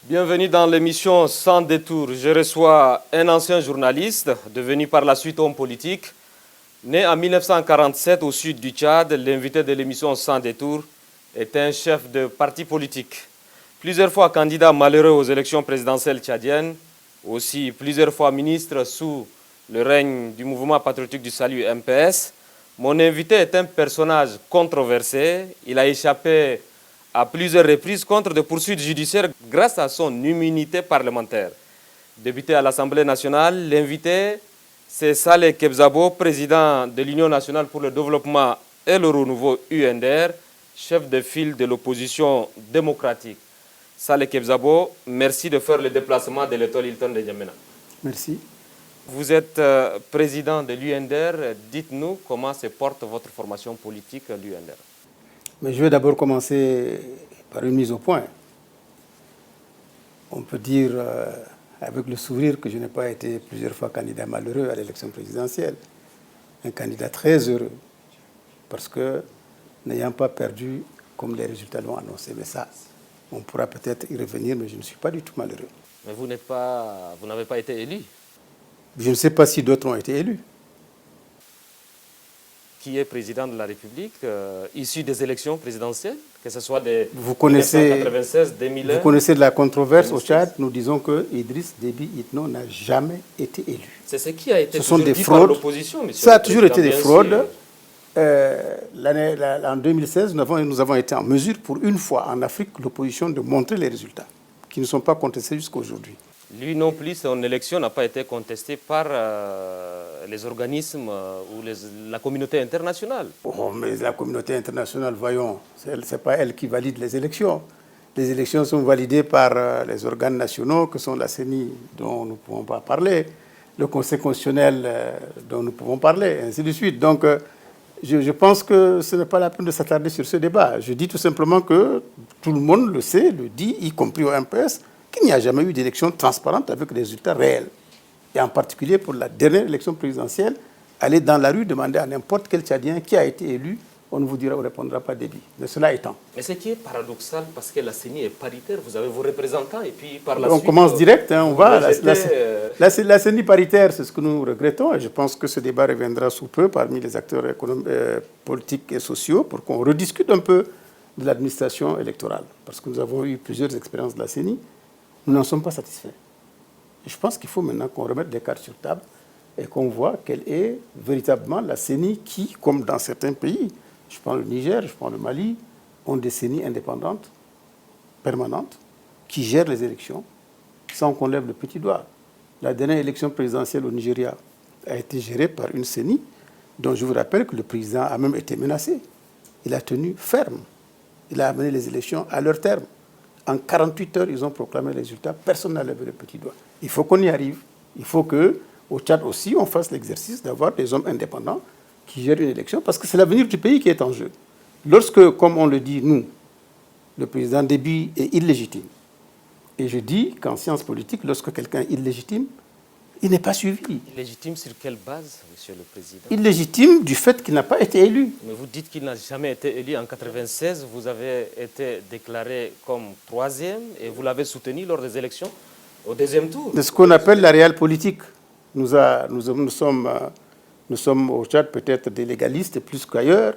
Bienvenue dans l'émission Sans détour. Je reçois un ancien journaliste, devenu par la suite homme politique. Né en 1947 au sud du Tchad, l'invité de l'émission Sans détour est un chef de parti politique. Plusieurs fois candidat malheureux aux élections présidentielles tchadiennes, aussi plusieurs fois ministre sous le règne du mouvement patriotique du salut MPS. Mon invité est un personnage controversé. Il a échappé à plusieurs reprises contre des poursuites judiciaires grâce à son immunité parlementaire. Député à l'Assemblée nationale, l'invité, c'est Saleh Kebzabo, président de l'Union nationale pour le développement et le renouveau UNDR, chef de file de l'opposition démocratique. Saleh Kebzabo, merci de faire le déplacement de l'étoile Hilton de N'Djamena. Merci. Vous êtes président de l'UNDR. Dites-nous comment se porte votre formation politique, l'UNDR. Mais je vais d'abord commencer par une mise au point. On peut dire avec le sourire que je n'ai pas été plusieurs fois candidat malheureux à l'élection présidentielle. Un candidat très heureux, parce que n'ayant pas perdu comme les résultats l'ont annoncé. Mais ça, on pourra peut-être y revenir, mais je ne suis pas du tout malheureux. Mais vous n'avez pas été élu. Je ne sais pas si d'autres ont été élus. Qui est président de la République, issu des élections présidentielles, que ce soit de 1996, 2001. Vous connaissez de la controverse au Tchad. Nous disons que Idriss Déby Itno n'a jamais été élu. C'est ce qui a été Ce sont des dit fraudes. Par l'opposition, monsieur. Ça a toujours été des fraudes. Sûr. En 2016, nous avons été en mesure, pour une fois en Afrique, l'opposition de montrer les résultats, qui ne sont pas contestés jusqu'à aujourd'hui. Lui non plus, son élection n'a pas été contestée par les organismes ou la communauté internationale. Oh, mais la communauté internationale, voyons, ce n'est pas elle qui valide les élections. Les élections sont validées par les organes nationaux, que sont la CENI, dont nous ne pouvons pas parler, le Conseil constitutionnel, dont nous pouvons parler, ainsi de suite. Donc, je pense que ce n'est pas la peine de s'attarder sur ce débat. Je dis tout simplement que tout le monde le sait, le dit, y compris au MPS, qu'il n'y a jamais eu d'élection transparente avec des résultats réels. Et en particulier pour la dernière élection présidentielle, aller dans la rue demander à n'importe quel Tchadien qui a été élu, on ne vous répondra pas Déby. Mais cela étant. Mais ce qui est paradoxal, parce que la CENI est paritaire, vous avez vos représentants et puis par la suite... On commence direct, on va. La CENI paritaire, c'est ce que nous regrettons et je pense que ce débat reviendra sous peu parmi les acteurs politiques et sociaux pour qu'on rediscute un peu de l'administration électorale. Parce que nous avons eu plusieurs expériences de la CENI. Nous n'en sommes pas satisfaits. Et je pense qu'il faut maintenant qu'on remette les cartes sur table et qu'on voit quelle est véritablement la CENI qui, comme dans certains pays, je prends le Niger, je prends le Mali, ont des CENI indépendantes, permanentes, qui gèrent les élections sans qu'on lève le petit doigt. La dernière élection présidentielle au Nigeria a été gérée par une CENI dont je vous rappelle que le président a même été menacé. Il a tenu ferme. Il a amené les élections à leur terme. En 48 heures, ils ont proclamé les résultats. Personne n'a levé le petit doigt. Il faut qu'on y arrive. Il faut qu'au Tchad aussi, on fasse l'exercice d'avoir des hommes indépendants qui gèrent une élection, parce que c'est l'avenir du pays qui est en jeu. Lorsque, comme on le dit, nous, le président Déby est illégitime, et je dis qu'en sciences politiques, lorsque quelqu'un est illégitime, il n'est pas suivi. Illégitime sur quelle base, monsieur le président? Illégitime du fait qu'il n'a pas été élu. Mais vous dites qu'il n'a jamais été élu. En 1996, vous avez été déclaré comme troisième et vous l'avez soutenu lors des élections au deuxième tour. C'est ce qu'on appelle la réelle politique. Nous sommes au Tchad peut-être des légalistes plus qu'ailleurs,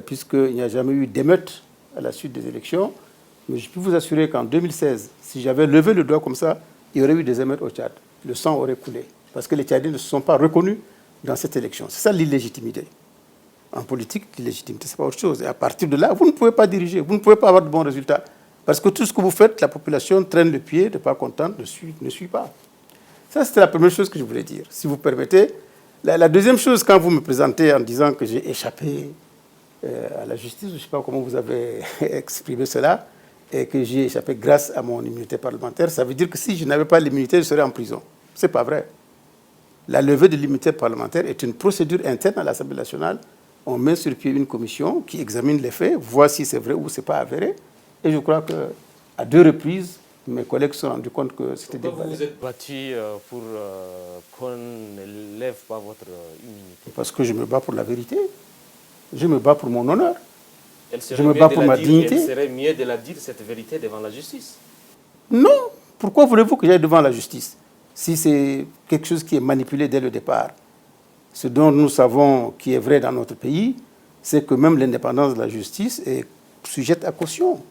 puisqu'il n'y a jamais eu d'émeute à la suite des élections. Mais je peux vous assurer qu'en 2016, si j'avais levé le doigt comme ça, il y aurait eu des émeutes au Tchad. Le sang aurait coulé. Parce que les Tchadiens ne se sont pas reconnus dans cette élection. C'est ça l'illégitimité. En politique, l'illégitimité, ce n'est pas autre chose. Et à partir de là, vous ne pouvez pas diriger, vous ne pouvez pas avoir de bons résultats. Parce que tout ce que vous faites, la population traîne le pied, n'est pas contente, ne suit pas. Ça, c'était la première chose que je voulais dire. Si vous permettez. La deuxième chose, quand vous me présentez en disant que j'ai échappé à la justice, je ne sais pas comment vous avez exprimé cela, et que j'ai échappé grâce à mon immunité parlementaire, ça veut dire que si je n'avais pas l'immunité, je serais en prison. Ce n'est pas vrai. La levée de l'immunité parlementaire est une procédure interne à l'Assemblée nationale. On met sur pied une commission qui examine les faits, voit si c'est vrai ou ce n'est pas avéré. Et je crois qu'à 2 reprises, mes collègues se sont rendus compte que c'était des Pourquoi vous vous êtes battu pour qu'on ne lève pas votre immunité? Parce que je me bats pour la vérité. Je me bats pour mon honneur. Je me bats pour ma dignité. Il serait mieux de la dire, cette vérité, devant la justice. Non, Pourquoi voulez-vous que j'aille devant la justice si c'est quelque chose qui est manipulé dès le départ? Ce dont nous savons qui est vrai dans notre pays, c'est que même l'indépendance de la justice est sujette à caution.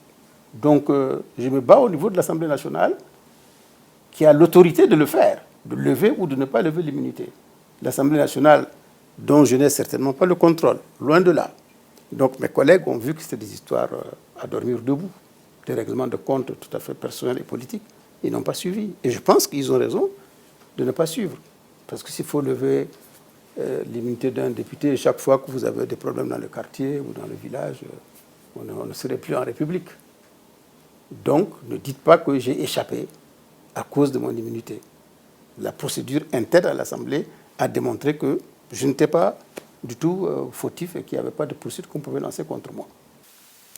Donc, je me bats au niveau de l'Assemblée nationale qui a l'autorité de le faire, de lever ou de ne pas lever l'immunité. L'Assemblée nationale, dont je n'ai certainement pas le contrôle, loin de là. Donc, mes collègues ont vu que c'était des histoires à dormir debout, des règlements de compte tout à fait personnels et politiques. Ils n'ont pas suivi. Et je pense qu'ils ont raison de ne pas suivre. Parce que s'il faut lever l'immunité d'un député chaque fois que vous avez des problèmes dans le quartier ou dans le village, on ne serait plus en République. Donc, ne dites pas que j'ai échappé à cause de mon immunité. La procédure interne à l'Assemblée a démontré que je n'étais pas du tout fautif et qu'il n'y avait pas de poursuite qu'on pouvait lancer contre moi.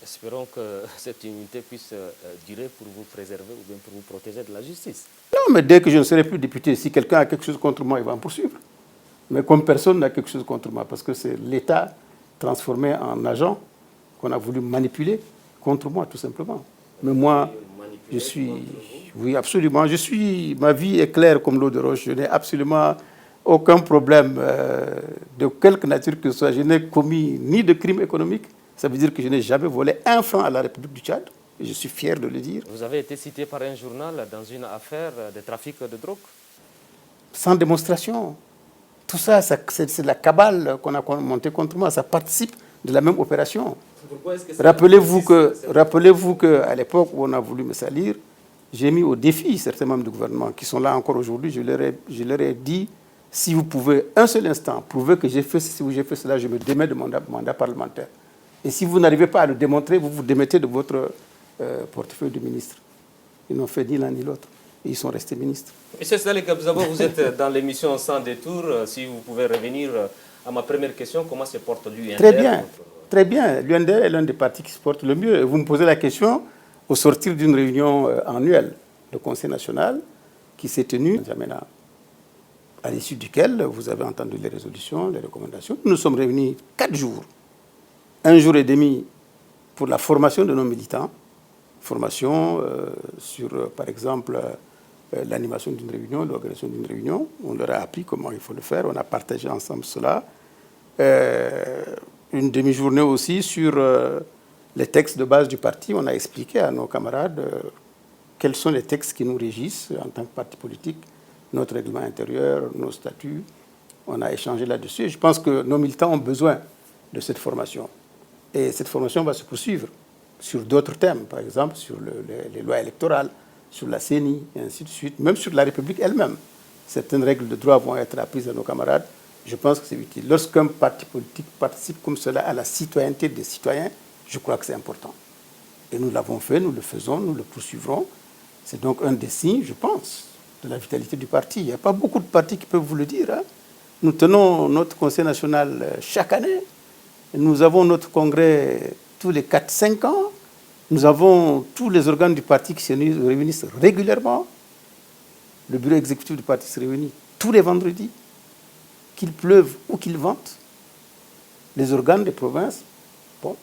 Espérons que cette immunité puisse durer pour vous préserver ou bien pour vous protéger de la justice. Non, mais dès que je ne serai plus député, si quelqu'un a quelque chose contre moi, il va en poursuivre. Mais comme personne n'a quelque chose contre moi, parce que c'est l'État transformé en agent qu'on a voulu manipuler contre moi, tout simplement. Mais moi, je suis... Oui, absolument. Ma vie est claire comme l'eau de roche. Je n'ai absolument aucun problème de quelque nature que ce soit. Je n'ai commis ni de crime économique. Ça veut dire que je n'ai jamais volé un franc à la République du Tchad. Et je suis fier de le dire. Vous avez été cité par un journal dans une affaire de trafic de drogue? Sans démonstration. Tout ça, c'est la cabale qu'on a montée contre moi. Ça participe de la même opération. Rappelez-vous qu'à l'époque où on a voulu me salir, j'ai mis au défi certains membres du gouvernement qui sont là encore aujourd'hui. Je leur ai dit, si vous pouvez un seul instant prouver que j'ai fait ceci ou j'ai fait cela, je me démets de mandat parlementaire. Et si vous n'arrivez pas à le démontrer, vous vous démettez de votre portefeuille de ministre. Ils n'ont fait ni l'un ni l'autre. Et ils sont restés ministres. Monsieur Saleh Kabzabo, vous êtes dans l'émission Sans détour. Si vous pouvez revenir à ma première question, comment se porte l'UNDR? Très bien, très bien. L'UNDR est l'un des partis qui se porte le mieux. Vous me posez la question au sortir d'une réunion annuelle du Conseil national qui s'est tenue à N'Djamena, à l'issue duquel vous avez entendu les résolutions, les recommandations. Nous nous sommes réunis 4 jours, 1 jour et demi pour la formation de nos militants, formation sur, par exemple, l'animation d'une réunion, l'organisation d'une réunion. On leur a appris comment il faut le faire, on a partagé ensemble cela. Une demi-journée aussi sur les textes de base du parti. On a expliqué à nos camarades quels sont les textes qui nous régissent en tant que parti politique, notre règlement intérieur, nos statuts. On a échangé là-dessus. Et je pense que nos militants ont besoin de cette formation. Et cette formation va se poursuivre sur d'autres thèmes, par exemple sur les lois électorales, sur la CENI, et ainsi de suite, même sur la République elle-même. Certaines règles de droit vont être apprises à nos camarades. Je pense que c'est utile. Lorsqu'un parti politique participe comme cela à la citoyenneté des citoyens, je crois que c'est important. Et nous l'avons fait, nous le faisons, nous le poursuivrons. C'est donc un des signes, je pense, de la vitalité du parti. Il n'y a pas beaucoup de partis qui peuvent vous le dire. Hein. Nous tenons notre conseil national chaque année. Nous avons notre congrès tous les 4-5 ans. Nous avons tous les organes du parti qui se réunissent régulièrement. Le bureau exécutif du parti se réunit tous les vendredis, qu'il pleuve ou qu'il vente. Les organes des provinces, bon,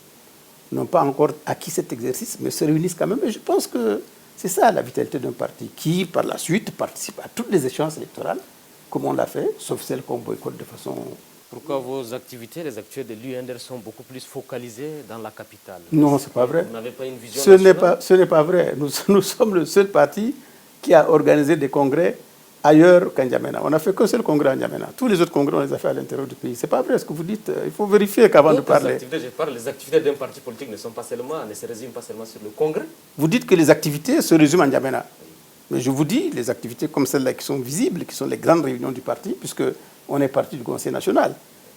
n'ont pas encore acquis cet exercice, mais se réunissent quand même. Et je pense que c'est ça la vitalité d'un parti qui, par la suite, participe à toutes les échéances électorales, comme on l'a fait, sauf celles qu'on boycotte de façon... Pourquoi vos activités, les activités de l'UNDR, sont beaucoup plus focalisées dans la capitale? Non, ce n'est pas vrai. Vous n'avez pas une vision nationale? Ce n'est pas vrai. Nous sommes le seul parti qui a organisé des congrès ailleurs qu'à N'Djamena. On n'a fait qu'un seul congrès à N'Djamena. Tous les autres congrès, on les a fait à l'intérieur du pays. Ce n'est pas vrai ce que vous dites. Il faut vérifier qu'avant de parler. Les activités d'un parti politique ne se résument pas seulement sur le congrès. Vous dites que les activités se résument à N'Djamena. Mais je vous dis, les activités comme celles-là qui sont visibles, qui sont les grandes réunions du parti, puisqu'on est parti du Conseil national.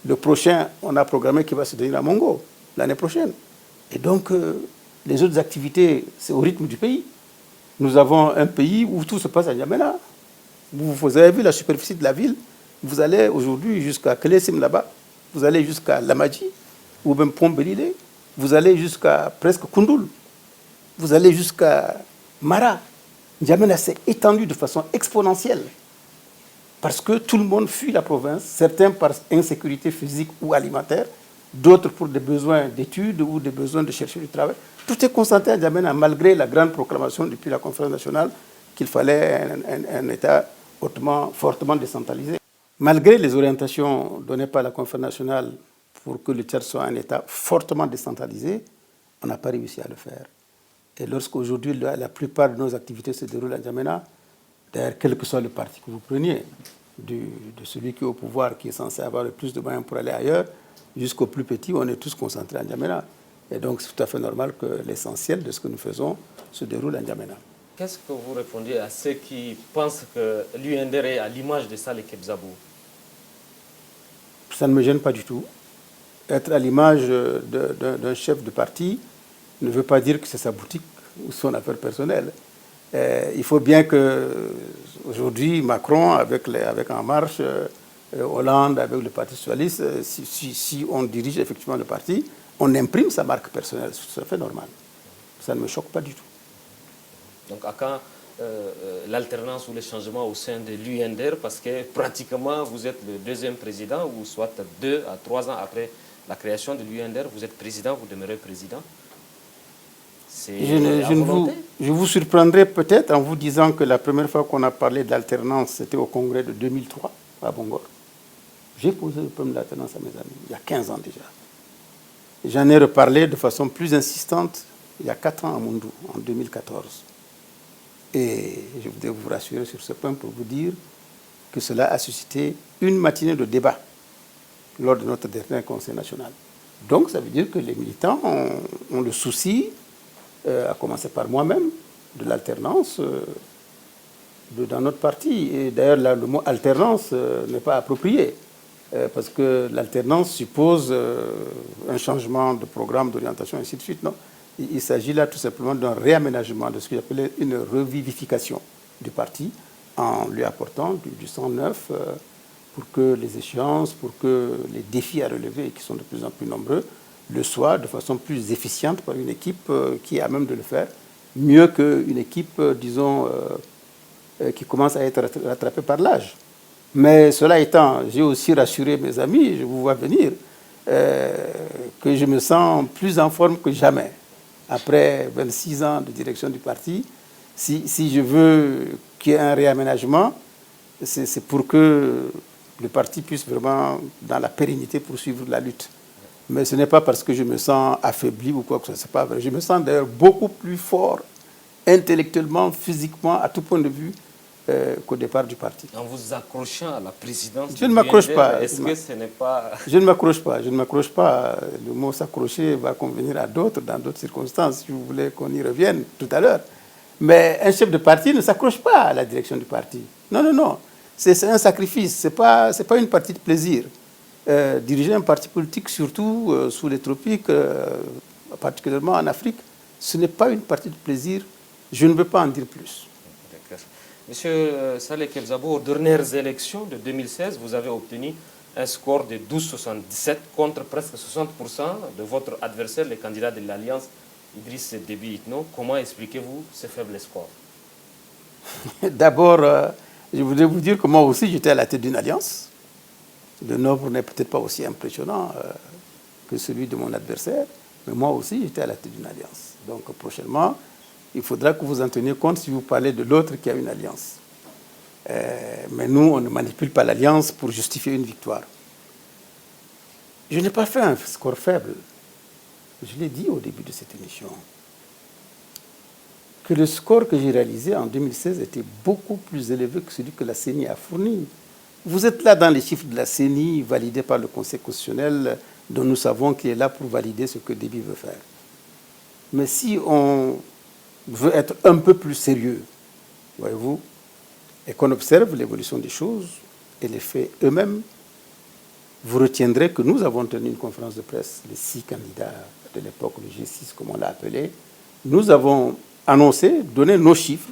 Le prochain, on a programmé qui va se tenir à Mongo l'année prochaine. Et donc, les autres activités, c'est au rythme du pays. Nous avons un pays où tout se passe à N'Djamena. Vous avez vu la superficie de la ville. Vous allez aujourd'hui jusqu'à Kelessim là-bas. Vous allez jusqu'à Lamadji, ou même Pont-Belilé. Vous allez jusqu'à presque Koundoul. Vous allez jusqu'à Mara. N'Djamena s'est étendu de façon exponentielle. Parce que tout le monde fuit la province, certains par insécurité physique ou alimentaire, d'autres pour des besoins d'études ou des besoins de chercher du travail. Tout est concentré à N'Djamena, malgré la grande proclamation depuis la conférence nationale qu'il fallait un État fortement décentralisé. Malgré les orientations données par la Conférence nationale pour que le Tchad soit un État fortement décentralisé, on n'a pas réussi à le faire. Et lorsqu'aujourd'hui, la plupart de nos activités se déroulent à N'Djamena, d'ailleurs, quel que soit le parti que vous preniez, de celui qui est au pouvoir, qui est censé avoir le plus de moyens pour aller ailleurs, jusqu'au plus petit, on est tous concentrés à N'Djamena. Et donc, c'est tout à fait normal que l'essentiel de ce que nous faisons se déroule à N'Djamena. Qu'est-ce que vous répondez à ceux qui pensent que l'UNDR est à l'image de Saleh Kebzabou? Ça ne me gêne pas du tout. Être à l'image d'un chef de parti ne veut pas dire que c'est sa boutique ou son affaire personnelle. Il faut bien que aujourd'hui Macron, avec En Marche, Hollande, avec le Parti socialiste, si on dirige effectivement le parti, on imprime sa marque personnelle. C'est tout à fait normal. Ça ne me choque pas du tout. Donc à quand l'alternance ou le changement au sein de l'UNDR, parce que pratiquement vous êtes le deuxième président, ou soit 2 à 3 ans après la création de l'UNDR, vous êtes président, vous demeurez président. Je vous surprendrai peut-être en vous disant que la première fois qu'on a parlé d'alternance, c'était au congrès de 2003 à Bangor. J'ai posé le problème de l'alternance à mes amis, il y a 15 ans déjà. J'en ai reparlé de façon plus insistante il y a 4 ans à Moundou, en 2014. Et je voudrais vous rassurer sur ce point pour vous dire que cela a suscité une matinée de débat lors de notre dernier conseil national. Donc ça veut dire que les militants ont le souci, à commencer par moi-même, de l'alternance dans notre parti. Et d'ailleurs, le mot alternance n'est pas approprié, parce que l'alternance suppose un changement de programme, d'orientation, et ainsi de suite. Non, il s'agit là tout simplement d'un réaménagement, de ce que j'appelais une revivification du parti, en lui apportant du sang neuf pour que les échéances, pour que les défis à relever, qui sont de plus en plus nombreux, le soient de façon plus efficiente par une équipe qui est à même de le faire, mieux qu'une équipe, disons, qui commence à être rattrapée par l'âge. Mais cela étant, j'ai aussi rassuré mes amis, je vous vois venir, que je me sens plus en forme que jamais. Après 26 ans de direction du parti, si je veux qu'il y ait un réaménagement, c'est pour que le parti puisse vraiment, dans la pérennité, poursuivre la lutte. Mais ce n'est pas parce que je me sens affaibli ou quoi que ce soit. C'est pas vrai. Je me sens d'ailleurs beaucoup plus fort, intellectuellement, physiquement, à tout point de vue, qu'au départ du parti. En vous accrochant à la présidence, je ne m'accroche pas. Est-ce que ce n'est pas... Je ne m'accroche pas. Je ne m'accroche pas. Le mot s'accrocher va convenir à d'autres, dans d'autres circonstances, si vous voulez qu'on y revienne tout à l'heure. Mais un chef de parti ne s'accroche pas à la direction du parti. Non, non, non. C'est un sacrifice. Ce n'est pas une partie de plaisir. Diriger un parti politique, surtout sous les tropiques, particulièrement en Afrique, ce n'est pas une partie de plaisir. Je ne veux pas en dire plus. Monsieur Saleh Kebzabou, aux dernières élections de 2016, vous avez obtenu un score de 12,77 contre presque 60% de votre adversaire, le candidat de l'Alliance, Idriss Déby Itno. Comment expliquez-vous ce faible score? D'abord, je voudrais vous dire que moi aussi, j'étais à la tête d'une alliance. Le nombre n'est peut-être pas aussi impressionnant que celui de mon adversaire, mais moi aussi, j'étais à la tête d'une alliance. Donc, prochainement, il faudra que vous en teniez compte si vous parlez de l'autre qui a une alliance. Mais nous, on ne manipule pas l'alliance pour justifier une victoire. Je n'ai pas fait un score faible. Je l'ai dit au début de cette émission. Que le score que j'ai réalisé en 2016 était beaucoup plus élevé que celui que la CENI a fourni. Vous êtes là dans les chiffres de la CENI, validés par le Conseil constitutionnel, dont nous savons qu'il est là pour valider ce que Déby veut faire. Mais si on veut être un peu plus sérieux, voyez-vous, et qu'on observe l'évolution des choses et les faits eux-mêmes, vous retiendrez que nous avons tenu une conférence de presse, les 6 candidats de l'époque, le G6 comme on l'a appelé. Nous avons annoncé, donné nos chiffres,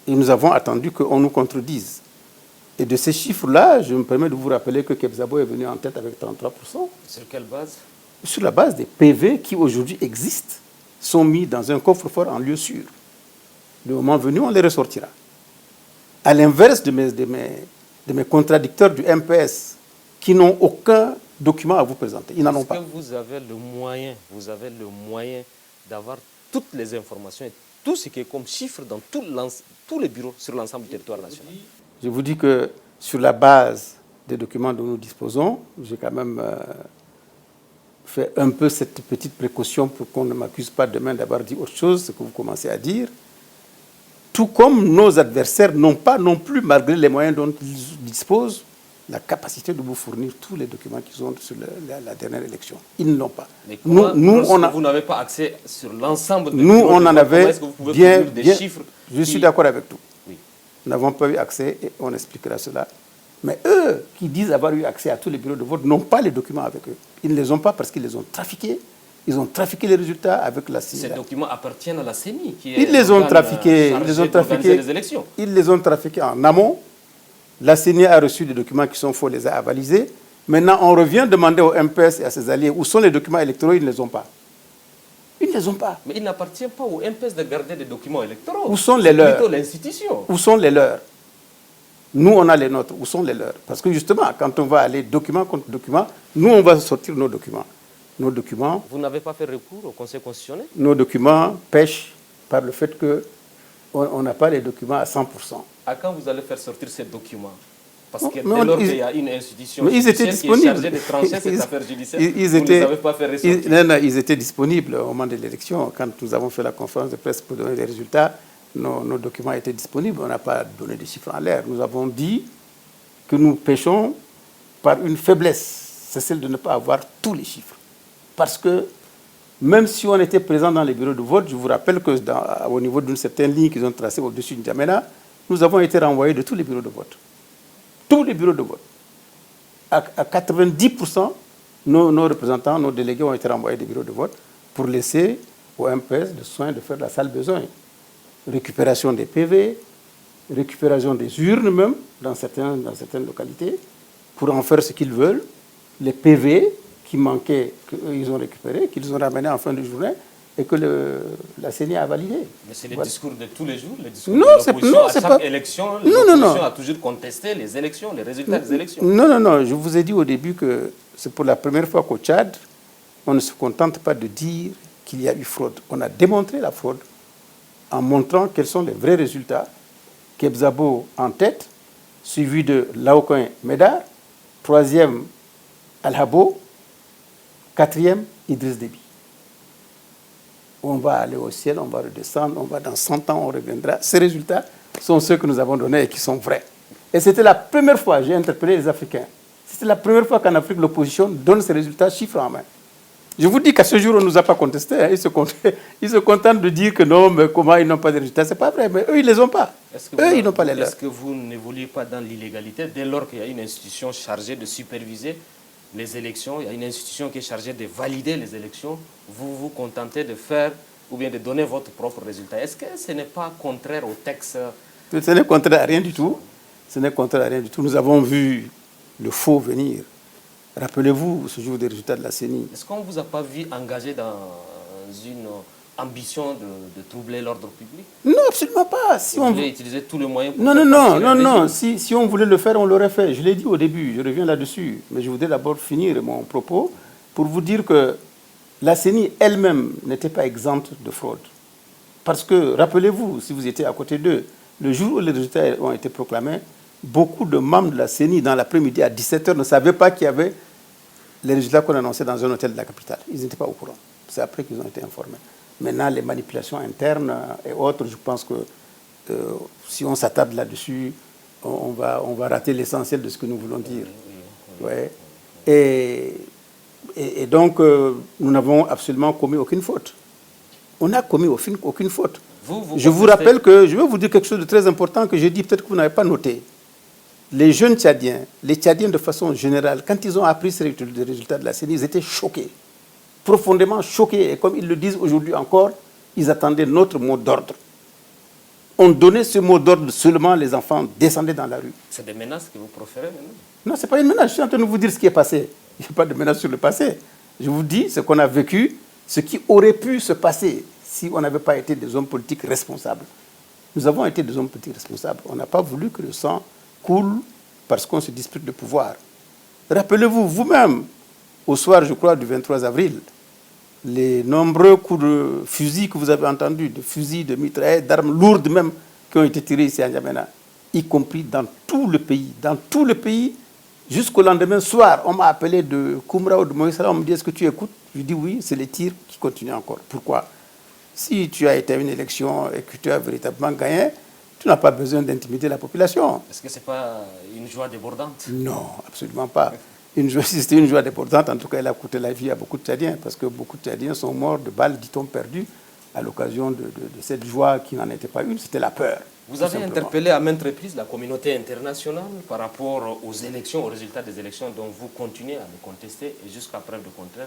et nous avons attendu qu'on nous contredise. Et de ces chiffres-là, je me permets de vous rappeler que Kebzabou est venu en tête avec 33%. Sur quelle base? Sur la base des PV qui aujourd'hui existent, sont mis dans un coffre-fort en lieu sûr. Le moment venu, on les ressortira. À l'inverse de mes contradicteurs du MPS, qui n'ont aucun document à vous présenter. Ils n'en ont pas. Est-ce que vous avez le moyen d'avoir toutes les informations et tout ce qui est comme chiffre dans tous les bureaux sur l'ensemble du territoire national. Je vous dis que sur la base des documents dont nous disposons, j'ai quand même fait un peu cette petite précaution pour qu'on ne m'accuse pas demain d'avoir dit autre chose, ce que vous commencez à dire. Tout comme nos adversaires n'ont pas non plus, malgré les moyens dont ils disposent, la capacité de vous fournir tous les documents qu'ils ont sur la dernière élection. Ils ne l'ont pas. Mais comment, vous n'avez pas accès sur l'ensemble des Nous, on en avait bien, chiffres je suis d'accord avec tout. Oui. Nous n'avons pas eu accès et on expliquera cela. Mais eux, qui disent avoir eu accès à tous les bureaux de vote, n'ont pas les documents avec eux. Ils ne les ont pas parce qu'ils les ont trafiqués. Ils ont trafiqué les résultats avec la CENI. Ces documents appartiennent à la CENI, qui est ils les ont trafiqués. Ils les ont trafiqués en amont. La CENI a reçu des documents qui sont faux, les a avalisés. Maintenant, on revient demander au MPS et à ses alliés où sont les documents électoraux, ils ne les ont pas. Ils ne les ont pas. Mais il n'appartient pas au MPS de garder des documents électoraux. Où sont les leurs? C'est plutôt l'institution. Où sont les leurs? Nous, on a les nôtres. Où sont les leurs? Parce que justement, quand on va aller document contre document, nous, on va sortir nos documents. Nos documents... Vous n'avez pas fait recours au Conseil constitutionnel? Nos documents pêchent par le fait qu'on n'a pas les documents à 100%. À quand vous allez faire sortir ces documents? Parce que dès lors qu'il y a une institution qui est chargée de trancher cette affaire judiciaire, vous ne les avez pas fait ressortir. Non, ils étaient disponibles au moment de l'élection. Quand nous avons fait la conférence de presse pour donner les résultats, nos documents étaient disponibles. On n'a pas donné des chiffres en l'air. Nous avons dit que nous pêchons par une faiblesse. C'est celle de ne pas avoir tous les chiffres. Parce que même si on était présent dans les bureaux de vote, je vous rappelle qu'au niveau d'une certaine ligne qu'ils ont tracée au-dessus de N'Djamena, nous avons été renvoyés de tous les bureaux de vote. Tous les bureaux de vote. À 90%, nos représentants, nos délégués ont été renvoyés des bureaux de vote pour laisser au MPS le soin de faire la salle besoin. Récupération des PV, récupération des urnes même, dans certaines localités, pour en faire ce qu'ils veulent. Les PV qui manquaient, qu'ils ont récupérés, qu'ils ont ramenés en fin de journée, et que la CENI a validé. Mais c'est le discours de tous les jours, le discours de l'opposition. À chaque élection, l'opposition a toujours contesté les élections, les résultats des élections. Non, je vous ai dit au début que c'est pour la première fois qu'au Tchad, on ne se contente pas de dire qu'il y a eu fraude. On a démontré la fraude en montrant quels sont les vrais résultats. Kebzabo en tête, suivi de Laocoin Médard, troisième Al-Habo, quatrième Idriss Déby. On va aller au ciel, on va redescendre, on va dans 100 ans, on reviendra. Ces résultats sont ceux que nous avons donnés et qui sont vrais. Et c'était la première fois, j'ai interpellé les Africains, c'était la première fois qu'en Afrique, l'opposition donne ces résultats chiffres en main. Je vous dis qu'à ce jour, on ne nous a pas contesté. Hein. Ils se contentent de dire que non, mais comment ils n'ont pas de résultats. Ce n'est pas vrai, mais eux, ils ne les ont pas. Ils n'ont pas les leurs. Est-ce que vous n'évoluez pas dans l'illégalité dès lors qu'il y a une institution chargée de superviser les élections, il y a une institution qui est chargée de valider les élections, vous vous contentez de faire ou bien de donner votre propre résultat? Est-ce que ce n'est pas contraire au texte? Ce n'est contraire à rien du tout. Ce n'est contraire à rien du tout. Nous avons vu le faux venir. Rappelez-vous ce jour des résultats de la CENI. Est-ce qu'on ne vous a pas vu engagé dans une ambition de troubler l'ordre public? Non, absolument pas. Si vous voulez utiliser tous les moyens pour Non. Si on voulait le faire, on l'aurait fait. Je l'ai dit au début, je reviens là-dessus. Mais je voudrais d'abord finir mon propos pour vous dire que la CENI elle-même n'était pas exempte de fraude. Parce que, rappelez-vous, si vous étiez à côté d'eux, le jour où les résultats ont été proclamés, beaucoup de membres de la CENI, dans l'après-midi à 17h, ne savaient pas qu'il y avait les résultats qu'on annonçait dans un hôtel de la capitale. Ils n'étaient pas au courant. C'est après qu'ils ont été informés. Maintenant, les manipulations internes et autres, je pense que si on s'attarde là-dessus, on va rater l'essentiel de ce que nous voulons dire. Ouais. Et donc, nous n'avons absolument commis aucune faute. On n'a commis aucune faute. Je vous rappelle que, je vais vous dire quelque chose de très important que j'ai dit, peut-être que vous n'avez pas noté. Les jeunes Tchadiens, les Tchadiens de façon générale, quand ils ont appris ces résultats de la CENI, ils étaient choqués, profondément choqués. Et comme ils le disent aujourd'hui encore, ils attendaient notre mot d'ordre. On donnait ce mot d'ordre seulement, les enfants descendaient dans la rue. C'est des menaces que vous proférez maintenant? Non, ce n'est pas une menace. Je suis en train de vous dire ce qui est passé. Il n'y a pas de menace sur le passé. Je vous dis ce qu'on a vécu, ce qui aurait pu se passer si on n'avait pas été des hommes politiques responsables. Nous avons été des hommes politiques responsables. On n'a pas voulu que le sang coule parce qu'on se dispute le pouvoir. Rappelez-vous, vous-même, au soir, je crois, du 23 avril, les nombreux coups de fusil que vous avez entendus, de fusils, de mitraillettes, d'armes lourdes même, qui ont été tirés ici à N'Djamena, y compris dans tout le pays. Dans tout le pays, jusqu'au lendemain soir, on m'a appelé de Koumra ou de Moïse, on me dit, est-ce que tu écoutes? Je dis oui, c'est les tirs qui continuent encore. Pourquoi? Si tu as été à une élection et que tu as véritablement gagné, tu n'as pas besoin d'intimider la population. Est-ce que ce n'est pas une joie débordante? Non, absolument pas. Si c'était une joie débordante, en tout cas, elle a coûté la vie à beaucoup de Tchadiens, parce que beaucoup de Tchadiens sont morts de balles, dit-on, perdues, à l'occasion de cette joie qui n'en était pas une, c'était la peur. Vous avez interpellé à maintes reprises la communauté internationale par rapport aux élections, aux résultats des élections dont vous continuez à les contester, et jusqu'à preuve du contraire,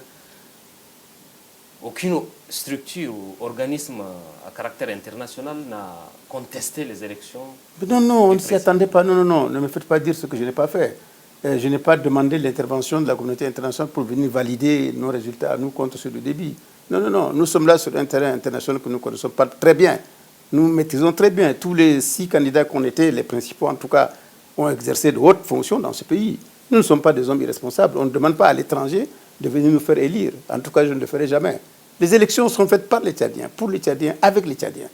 aucune structure ou organisme à caractère international n'a contesté les élections. Mais non, on ne s'y attendait pas. Non, ne me faites pas dire ce que je n'ai pas fait. Je n'ai pas demandé l'intervention de la communauté internationale pour venir valider nos résultats à nous contre ceux de débit. Non, nous sommes là sur un terrain international que nous connaissons pas très bien. Nous maîtrisons très bien. Tous les 6 candidats qu'on était, les principaux en tout cas, ont exercé de hautes fonctions dans ce pays. Nous ne sommes pas des hommes irresponsables. On ne demande pas à l'étranger de venir nous faire élire. En tout cas, je ne le ferai jamais. Les élections sont faites par les Tchadiens, pour les Tchadiens, avec les Tchadiens.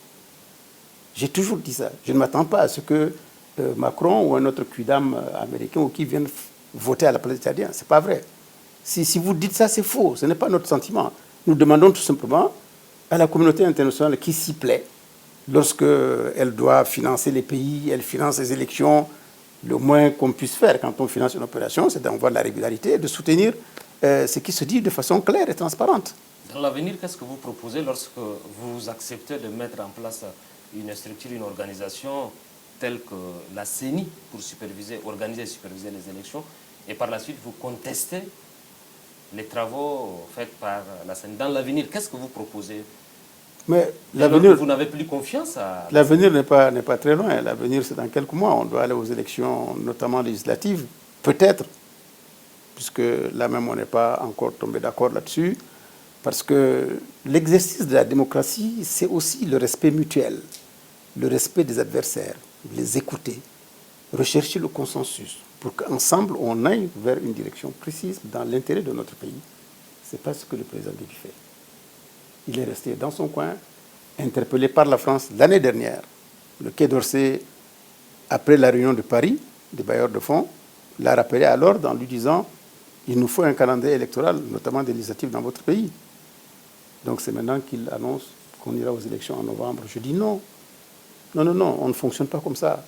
J'ai toujours dit ça. Je ne m'attends pas à ce que Macron ou un autre quidam américain ou qui vienne voter à la place des Tchadiens. Ce n'est pas vrai. Si vous dites ça, c'est faux. Ce n'est pas notre sentiment. Nous demandons tout simplement à la communauté internationale qui s'y plaît, lorsqu'elle doit financer les pays, elle finance les élections, le moins qu'on puisse faire quand on finance une opération, c'est d'avoir de la régularité et de soutenir ce qui se dit de façon claire et transparente. Dans l'avenir, qu'est-ce que vous proposez lorsque vous acceptez de mettre en place une structure, une organisation telle que la CENI pour organiser et superviser les élections, et par la suite vous contestez les travaux faits par la CENI? Dans l'avenir, qu'est-ce que vous proposez? Mais l'avenir, vous n'avez plus confiance à... L'avenir n'est pas très loin. L'avenir, c'est dans quelques mois. On doit aller aux élections, notamment législatives, peut-être, puisque là même, on n'est pas encore tombé d'accord là-dessus, parce que l'exercice de la démocratie, c'est aussi le respect mutuel, le respect des adversaires, les écouter, rechercher le consensus, pour qu'ensemble, on aille vers une direction précise dans l'intérêt de notre pays. Ce n'est pas ce que le président Déby fait. Il est resté dans son coin, interpellé par la France l'année dernière. Le Quai d'Orsay, après la réunion de Paris, des bailleurs de fonds, l'a rappelé à l'ordre en lui disant « il nous faut un calendrier électoral, notamment des législatives dans votre pays ». Donc c'est maintenant qu'il annonce qu'on ira aux élections en novembre. Je dis non. Non, on ne fonctionne pas comme ça.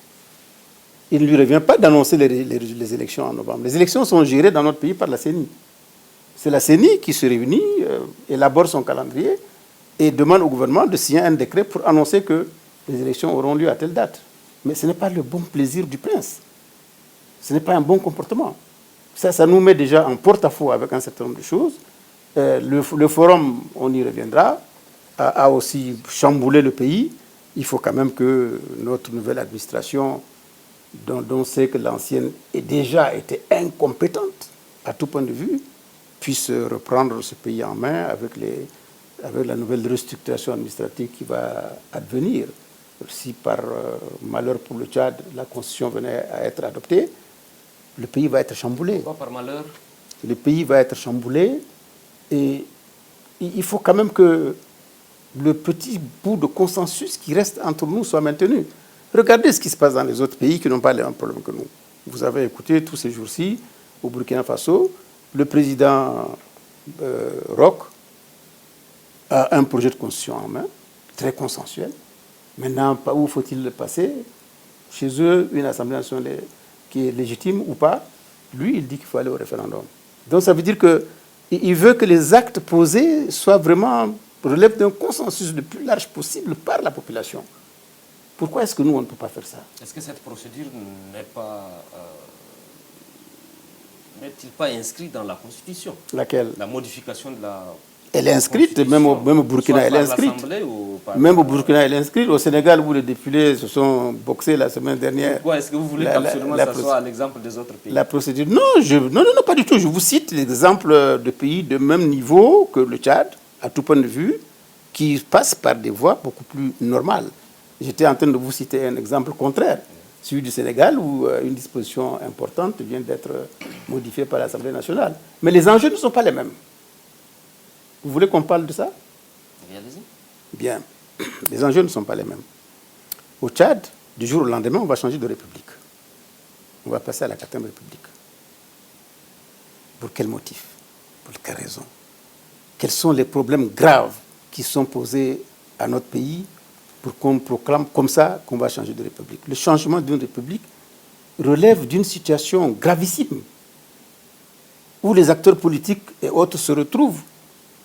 Il ne lui revient pas d'annoncer les élections en novembre. Les élections sont gérées dans notre pays par la CENI. C'est la CENI qui se réunit, élabore son calendrier et demande au gouvernement de signer un décret pour annoncer que les élections auront lieu à telle date. Mais ce n'est pas le bon plaisir du prince. Ce n'est pas un bon comportement. Ça nous met déjà en porte-à-faux avec un certain nombre de choses. Le forum, on y reviendra, a aussi chamboulé le pays. Il faut quand même que notre nouvelle administration, dont on sait que l'ancienne a déjà été incompétente à tout point de vue, puisse reprendre ce pays en main avec la nouvelle restructuration administrative qui va advenir. Si par malheur pour le Tchad, la Constitution venait à être adoptée, le pays va être chamboulé. Pourquoi par malheur? Le pays va être chamboulé et il faut quand même que le petit bout de consensus qui reste entre nous soit maintenu. Regardez ce qui se passe dans les autres pays qui n'ont pas les mêmes problèmes que nous. Vous avez écouté tous ces jours-ci, au Burkina Faso, le président Roch a un projet de constitution en main, très consensuel. Maintenant, où faut-il le passer? Chez eux, une assemblée nationale qui est légitime ou pas, lui, il dit qu'il faut aller au référendum. Donc ça veut dire qu'il veut que les actes posés relèvent d'un consensus le plus large possible par la population. Pourquoi est-ce que nous, on ne peut pas faire ça? Est-ce que cette procédure n'est-il pas inscrite dans la Constitution? Laquelle? La modification de la... Elle est inscrite, même au Burkina, elle est inscrite. Même au Burkina, elle est inscrite. Au Sénégal, où les députés se sont boxés la semaine dernière. Pourquoi est-ce que vous voulez absolument que ça soit à l'exemple des autres pays? La procédure, non, pas du tout. Je vous cite l'exemple de pays de même niveau que le Tchad, à tout point de vue, qui passent par des voies beaucoup plus normales. J'étais en train de vous citer un exemple contraire, celui du Sénégal, où une disposition importante vient d'être modifiée par l'Assemblée nationale. Mais les enjeux ne sont pas les mêmes. Vous voulez qu'on parle de ça? Allez-y. Bien. Les enjeux ne sont pas les mêmes. Au Tchad, du jour au lendemain, on va changer de république. On va passer à la 4e république. Pour quel motif? Pour quelle raison? Quels sont les problèmes graves qui sont posés à notre pays pour qu'on proclame comme ça qu'on va changer de république? Le changement d'une république relève d'une situation gravissime où les acteurs politiques et autres se retrouvent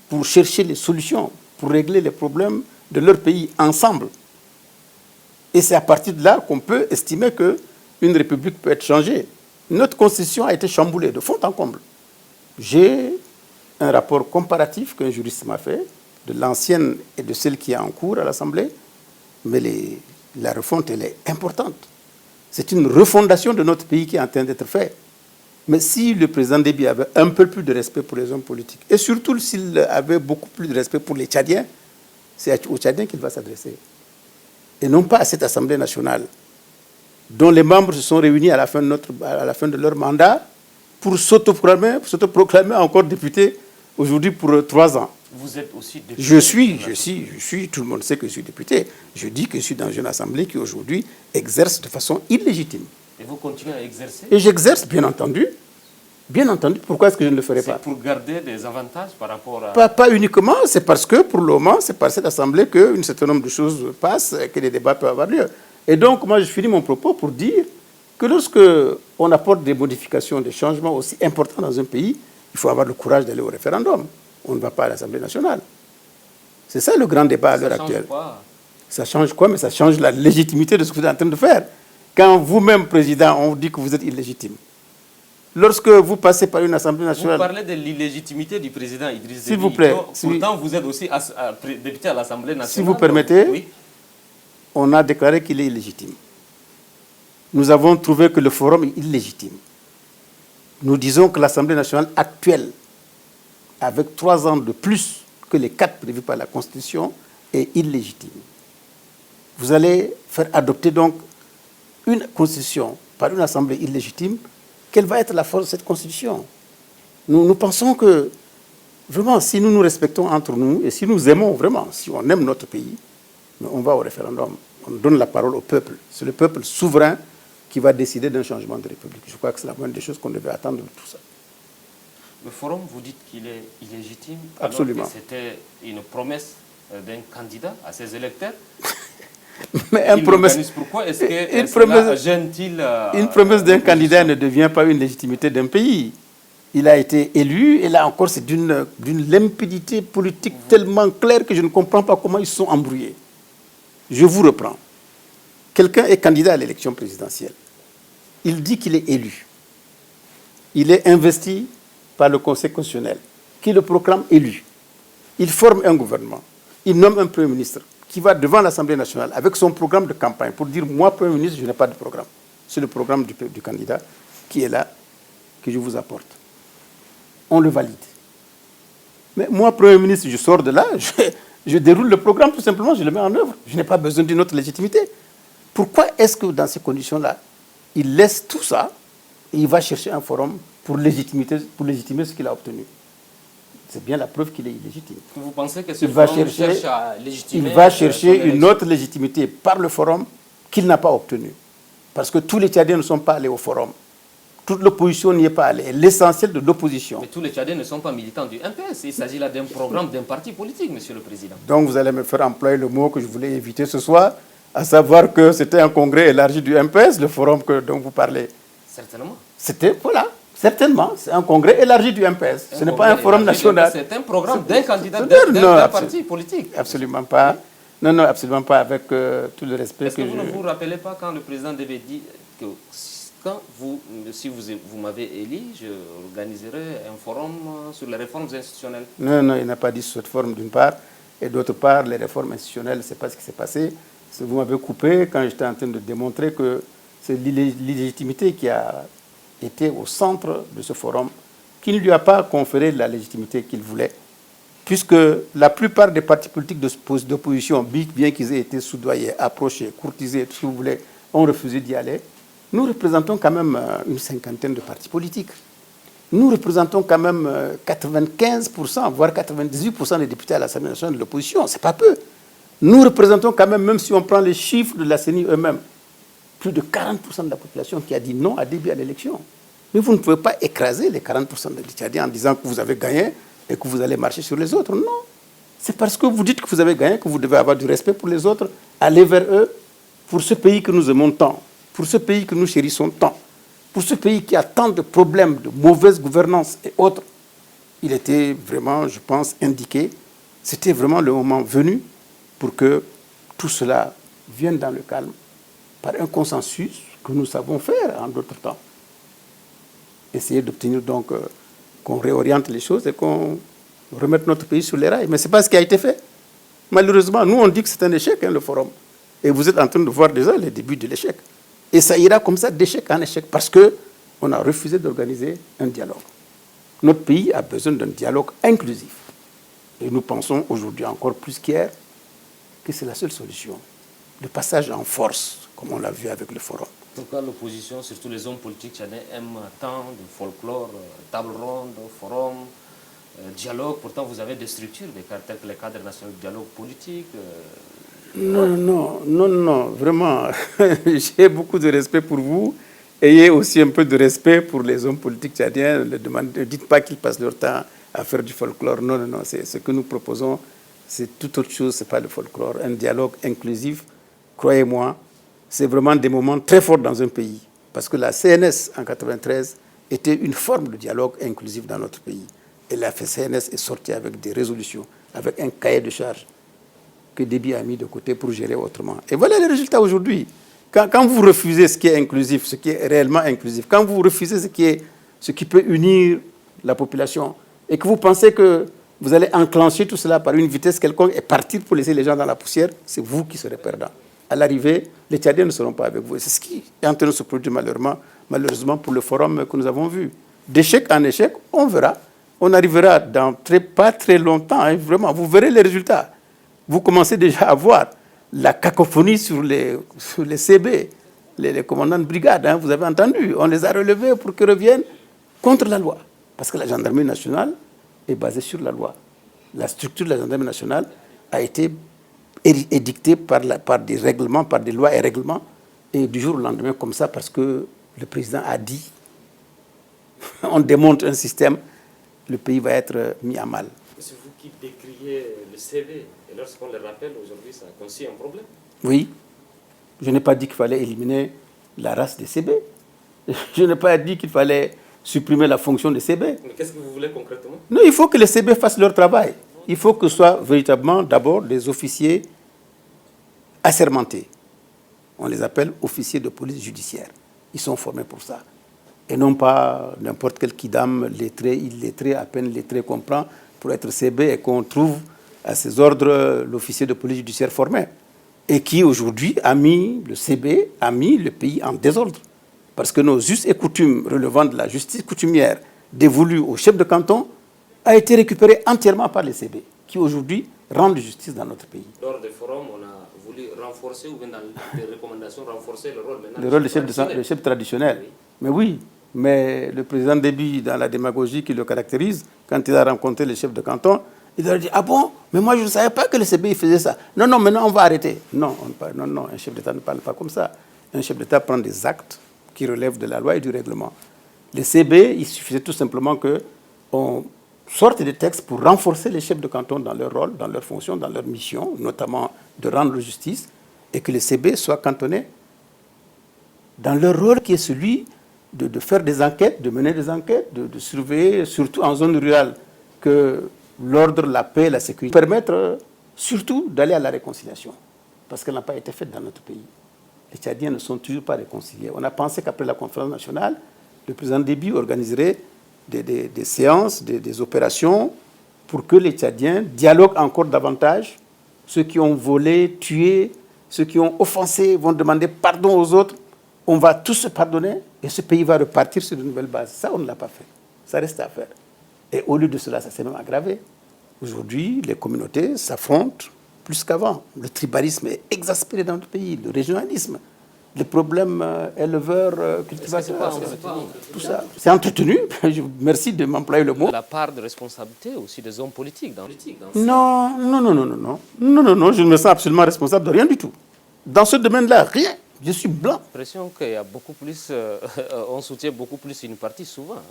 pour chercher les solutions, pour régler les problèmes de leur pays ensemble. Et c'est à partir de là qu'on peut estimer qu'une république peut être changée. Notre constitution a été chamboulée de fond en comble. J'ai un rapport comparatif qu'un juriste m'a fait, de l'ancienne et de celle qui est en cours à l'Assemblée, mais la refonte, elle est importante. C'est une refondation de notre pays qui est en train d'être faite. Mais si le président Déby avait un peu plus de respect pour les hommes politiques, et surtout s'il avait beaucoup plus de respect pour les Tchadiens, c'est aux Tchadiens qu'il va s'adresser. Et non pas à cette Assemblée nationale, dont les membres se sont réunis à la fin de leur mandat pour s'autoproclamer encore député aujourd'hui pour 3 ans. Vous êtes aussi député? Je suis, tout le monde sait que je suis député. Je dis que je suis dans une assemblée qui aujourd'hui exerce de façon illégitime. Et vous continuez à exercer? Et j'exerce, bien entendu. Bien entendu. Pourquoi est-ce que je ne le ferais pas? C'est pour garder des avantages par rapport à... Pas uniquement, c'est parce que pour le moment, c'est par cette assemblée qu'un certain nombre de choses passent, que les débats peuvent avoir lieu. Et donc, moi, je finis mon propos pour dire que lorsque on apporte des modifications, des changements aussi importants dans un pays, il faut avoir le courage d'aller au référendum. On ne va pas à l'Assemblée nationale. C'est ça le grand débat à l'heure actuelle. Ça change quoi? Mais ça change la légitimité de ce que vous êtes en train de faire. Quand vous-même, président, on vous dit que vous êtes illégitime. Lorsque vous passez par une Assemblée nationale... Vous parlez de l'illégitimité du président Idriss Déby. S'il vous plaît. Pourtant, vous êtes aussi député à l'Assemblée nationale. Si vous permettez, oui. On a déclaré qu'il est illégitime. Nous avons trouvé que le forum est illégitime. Nous disons que l'Assemblée nationale actuelle, avec 3 ans de plus que les 4 prévus par la Constitution, est illégitime. Vous allez faire adopter donc une Constitution par une Assemblée illégitime. Quelle va être la force de cette Constitution? Nous pensons que, vraiment, si nous nous respectons entre nous et si nous aimons vraiment, si on aime notre pays, on va au référendum. On donne la parole au peuple. C'est le peuple souverain qui va décider d'un changement de république. Je crois que c'est la moindre des choses qu'on devait attendre de tout ça. Le forum, vous dites qu'il est illégitime. Absolument. C'était une promesse d'un candidat à ses électeurs. Mais une promesse. Pourquoi est-ce que cela gêne-t-il une promesse d'un candidat ne devient pas une légitimité d'un pays. Il a été élu, et là encore, c'est d'une limpidité politique tellement claire que je ne comprends pas comment ils se sont embrouillés. Je vous reprends. Quelqu'un est candidat à l'élection présidentielle. Il dit qu'il est élu. Il est investi par le Conseil constitutionnel, qui le proclame élu. Il forme un gouvernement. Il nomme un Premier ministre qui va devant l'Assemblée nationale avec son programme de campagne pour dire « Moi, Premier ministre, je n'ai pas de programme. C'est le programme du candidat qui est là, que je vous apporte. » On le valide. Mais moi, Premier ministre, je sors de là, je déroule le programme tout simplement, je le mets en œuvre. Je n'ai pas besoin d'une autre légitimité. Pourquoi est-ce que dans ces conditions-là, il laisse tout ça et il va chercher un forum pour légitimer ce qu'il a obtenu? C'est bien la preuve qu'il est illégitime. Vous pensez que ce forum cherche à légitimer? Il va chercher une autre légitimité par le forum qu'il n'a pas obtenue. Parce que tous les Tchadiens ne sont pas allés au forum. Toute l'opposition n'y est pas allée. L'essentiel de l'opposition. Mais tous les Tchadiens ne sont pas militants du MPS. Il s'agit là d'un programme d'un parti politique, Monsieur le Président. Donc vous allez me faire employer le mot que je voulais éviter ce soir, à savoir que c'était un congrès élargi du MPS, le forum dont vous parlez. Certainement. C'était, voilà, certainement. C'est un congrès élargi du MPS. Ce n'est pas un forum national. C'est un programme d'un candidat, d'un parti politique. Absolument pas. Non, absolument pas, avec tout le respect Est-ce que vous ne vous rappelez pas quand le président devait dire que si vous m'avez élu, je organiserai un forum sur les réformes institutionnelles? Non, il n'a pas dit sur cette forme d'une part. Et d'autre part, les réformes institutionnelles, ce n'est pas ce qui s'est passé. Vous m'avez coupé quand j'étais en train de démontrer que c'est l'illégitimité qui a été au centre de ce forum, qui ne lui a pas conféré la légitimité qu'il voulait. Puisque la plupart des partis politiques d'opposition, bien qu'ils aient été soudoyés, approchés, courtisés, tout ce que vous voulez, ont refusé d'y aller. Nous représentons quand même une 50aine de partis politiques. Nous représentons quand même 95%, voire 98% des députés à l'Assemblée nationale de l'opposition. Ce n'est pas peu. Nous représentons quand même si on prend les chiffres de la CENI eux-mêmes, plus de 40% de la population qui a dit non à début à l'élection. Mais vous ne pouvez pas écraser les 40% des Tchadiens en disant que vous avez gagné et que vous allez marcher sur les autres. Non. C'est parce que vous dites que vous avez gagné que vous devez avoir du respect pour les autres, aller vers eux, pour ce pays que nous aimons tant, pour ce pays que nous chérissons tant, pour ce pays qui a tant de problèmes, de mauvaise gouvernance et autres. Il était vraiment, je pense, indiqué, c'était vraiment le moment venu pour que tout cela vienne dans le calme, par un consensus que nous savons faire en d'autres temps. Essayer d'obtenir donc qu'on réoriente les choses et qu'on remette notre pays sur les rails. Mais ce n'est pas ce qui a été fait. Malheureusement, nous on dit que c'est un échec, le forum. Et vous êtes en train de voir déjà les débuts de l'échec. Et ça ira comme ça d'échec en échec parce qu'on a refusé d'organiser un dialogue. Notre pays a besoin d'un dialogue inclusif. Et nous pensons aujourd'hui encore plus qu'hier que c'est la seule solution. Le passage en force, comme on l'a vu avec le forum. Pourquoi l'opposition, surtout les hommes politiques tchadiens, aiment tant de folklore, table ronde, forum, dialogue? Pourtant, vous avez des structures, les cadres nationaux de dialogue politique. Non, vraiment. J'ai beaucoup de respect pour vous. Ayez aussi un peu de respect pour les hommes politiques tchadiens. Ne dites pas qu'ils passent leur temps à faire du folklore. Non. Ce que nous proposons, c'est tout autre chose. Ce n'est pas le folklore. Un dialogue inclusif, croyez-moi, c'est vraiment des moments très forts dans un pays. Parce que la CNS, en 1993, était une forme de dialogue inclusif dans notre pays. Et la CNS est sortie avec des résolutions, avec un cahier de charges que Déby a mis de côté pour gérer autrement. Et voilà les résultats aujourd'hui. Quand vous refusez ce qui est inclusif, ce qui est réellement inclusif, quand vous refusez ce qui peut unir la population, et que vous pensez que vous allez enclencher tout cela par une vitesse quelconque et partir pour laisser les gens dans la poussière, c'est vous qui serez perdant. À l'arrivée, les Tchadiens ne seront pas avec vous. Et c'est ce qui est en train de se produire malheureusement pour le forum que nous avons vu. D'échec en échec, on verra. On arrivera dans pas très longtemps, vraiment, vous verrez les résultats. Vous commencez déjà à voir la cacophonie sur les CB, les commandants de brigade. Vous avez entendu, on les a relevés pour qu'ils reviennent contre la loi. Parce que la gendarmerie nationale est basée sur la loi. La structure de la gendarmerie nationale a été édictée par des règlements, par des lois et règlements, et du jour au lendemain, comme ça, parce que le président a dit, on démonte un système, le pays va être mis à mal. C'est vous qui décriez le CV, et lorsqu'on le rappelle aujourd'hui, ça constitue un problème. Oui, je n'ai pas dit qu'il fallait éliminer la race des CB. Je n'ai pas dit qu'il fallait supprimer la fonction des CB. Mais qu'est-ce que vous voulez concrètement? Non, il faut que les CB fassent leur travail. Il faut que ce soit véritablement d'abord des officiers assermentés. On les appelle officiers de police judiciaire. Ils sont formés pour ça. Et non pas n'importe quel kidam lettré, illettré, à peine lettré qu'on prend pour être CB et qu'on trouve à ses ordres l'officier de police judiciaire formé. Et qui aujourd'hui a mis le CB, a mis le pays en désordre. Parce que nos us et coutumes relevant de la justice coutumière dévolue au chef de canton a été récupérée entièrement par les CB, qui aujourd'hui rendent justice dans notre pays. Lors des forums, on a voulu renforcer, ou bien dans les recommandations, renforcer le rôle maintenant. Le rôle du chef traditionnel. Oui. Mais oui, mais le président Déby, dans la démagogie qui le caractérise, quand il a rencontré les chefs de canton, il leur a dit: ah bon, mais moi je ne savais pas que le CB faisait ça. Non, maintenant on va arrêter. Non, un chef d'État ne parle pas comme ça. Un chef d'État prend des actes qui relèvent de la loi et du règlement. Les CB, il suffisait tout simplement qu'on sorte des textes pour renforcer les chefs de canton dans leur rôle, dans leur fonction, dans leur mission, notamment de rendre justice, et que les CB soient cantonnés dans leur rôle qui est celui de faire des enquêtes, de mener des enquêtes, de surveiller, surtout en zone rurale, que l'ordre, la paix, la sécurité, permettre surtout d'aller à la réconciliation, parce qu'elle n'a pas été faite dans notre pays. Les Tchadiens ne sont toujours pas réconciliés. On a pensé qu'après la conférence nationale, le président Déby organiserait des séances, des opérations pour que les Tchadiens dialoguent encore davantage. Ceux qui ont volé, tué, ceux qui ont offensé vont demander pardon aux autres. On va tous se pardonner et ce pays va repartir sur de nouvelles bases. Ça, on ne l'a pas fait. Ça reste à faire. Et au lieu de cela, ça s'est même aggravé. Aujourd'hui, les communautés s'affrontent plus qu'avant. Le tribalisme est exaspéré dans notre pays, le régionalisme. les problèmes éleveurs, cultivateurs, tout ça. C'est entretenu. Merci de m'employer le mot. La part de responsabilité aussi des hommes politiques. Non, je ne me sens absolument responsable de rien du tout. Dans ce domaine-là, rien. Je suis blanc. J'ai l'impression qu'il y a beaucoup plus, on soutient beaucoup plus une partie souvent.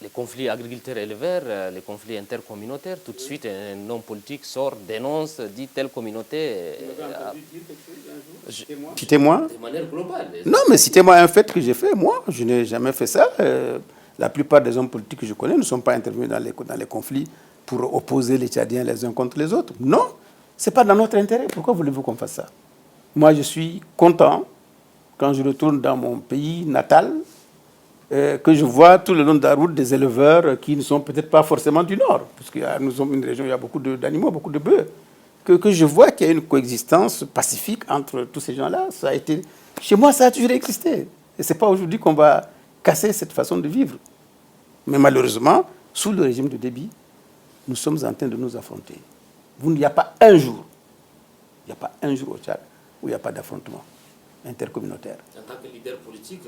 Les conflits agriculteurs-éleveurs, les conflits intercommunautaires, tout de suite un homme politique sort, dénonce, dit telle communauté. Citez-moi. De manière globale. Non, mais citez-moi un fait que j'ai fait. Moi, je n'ai jamais fait ça. La plupart des hommes politiques que je connais ne sont pas intervenus dans les conflits pour opposer les Tchadiens les uns contre les autres. Non, ce n'est pas dans notre intérêt. Pourquoi voulez-vous qu'on fasse ça? Moi, je suis content quand je retourne dans mon pays natal, que je vois tout le long de la route des éleveurs qui ne sont peut-être pas forcément du Nord, parce que nous sommes une région où il y a beaucoup d'animaux, beaucoup de bœufs, que je vois qu'il y a une coexistence pacifique entre tous ces gens-là. Ça a été, chez moi, ça a toujours existé. Et ce n'est pas aujourd'hui qu'on va casser cette façon de vivre. Mais malheureusement, sous le régime de Déby, nous sommes en train de nous affronter. Il n'y a pas un jour au Tchad où il n'y a pas d'affrontement intercommunautaire. En tant que leader politique,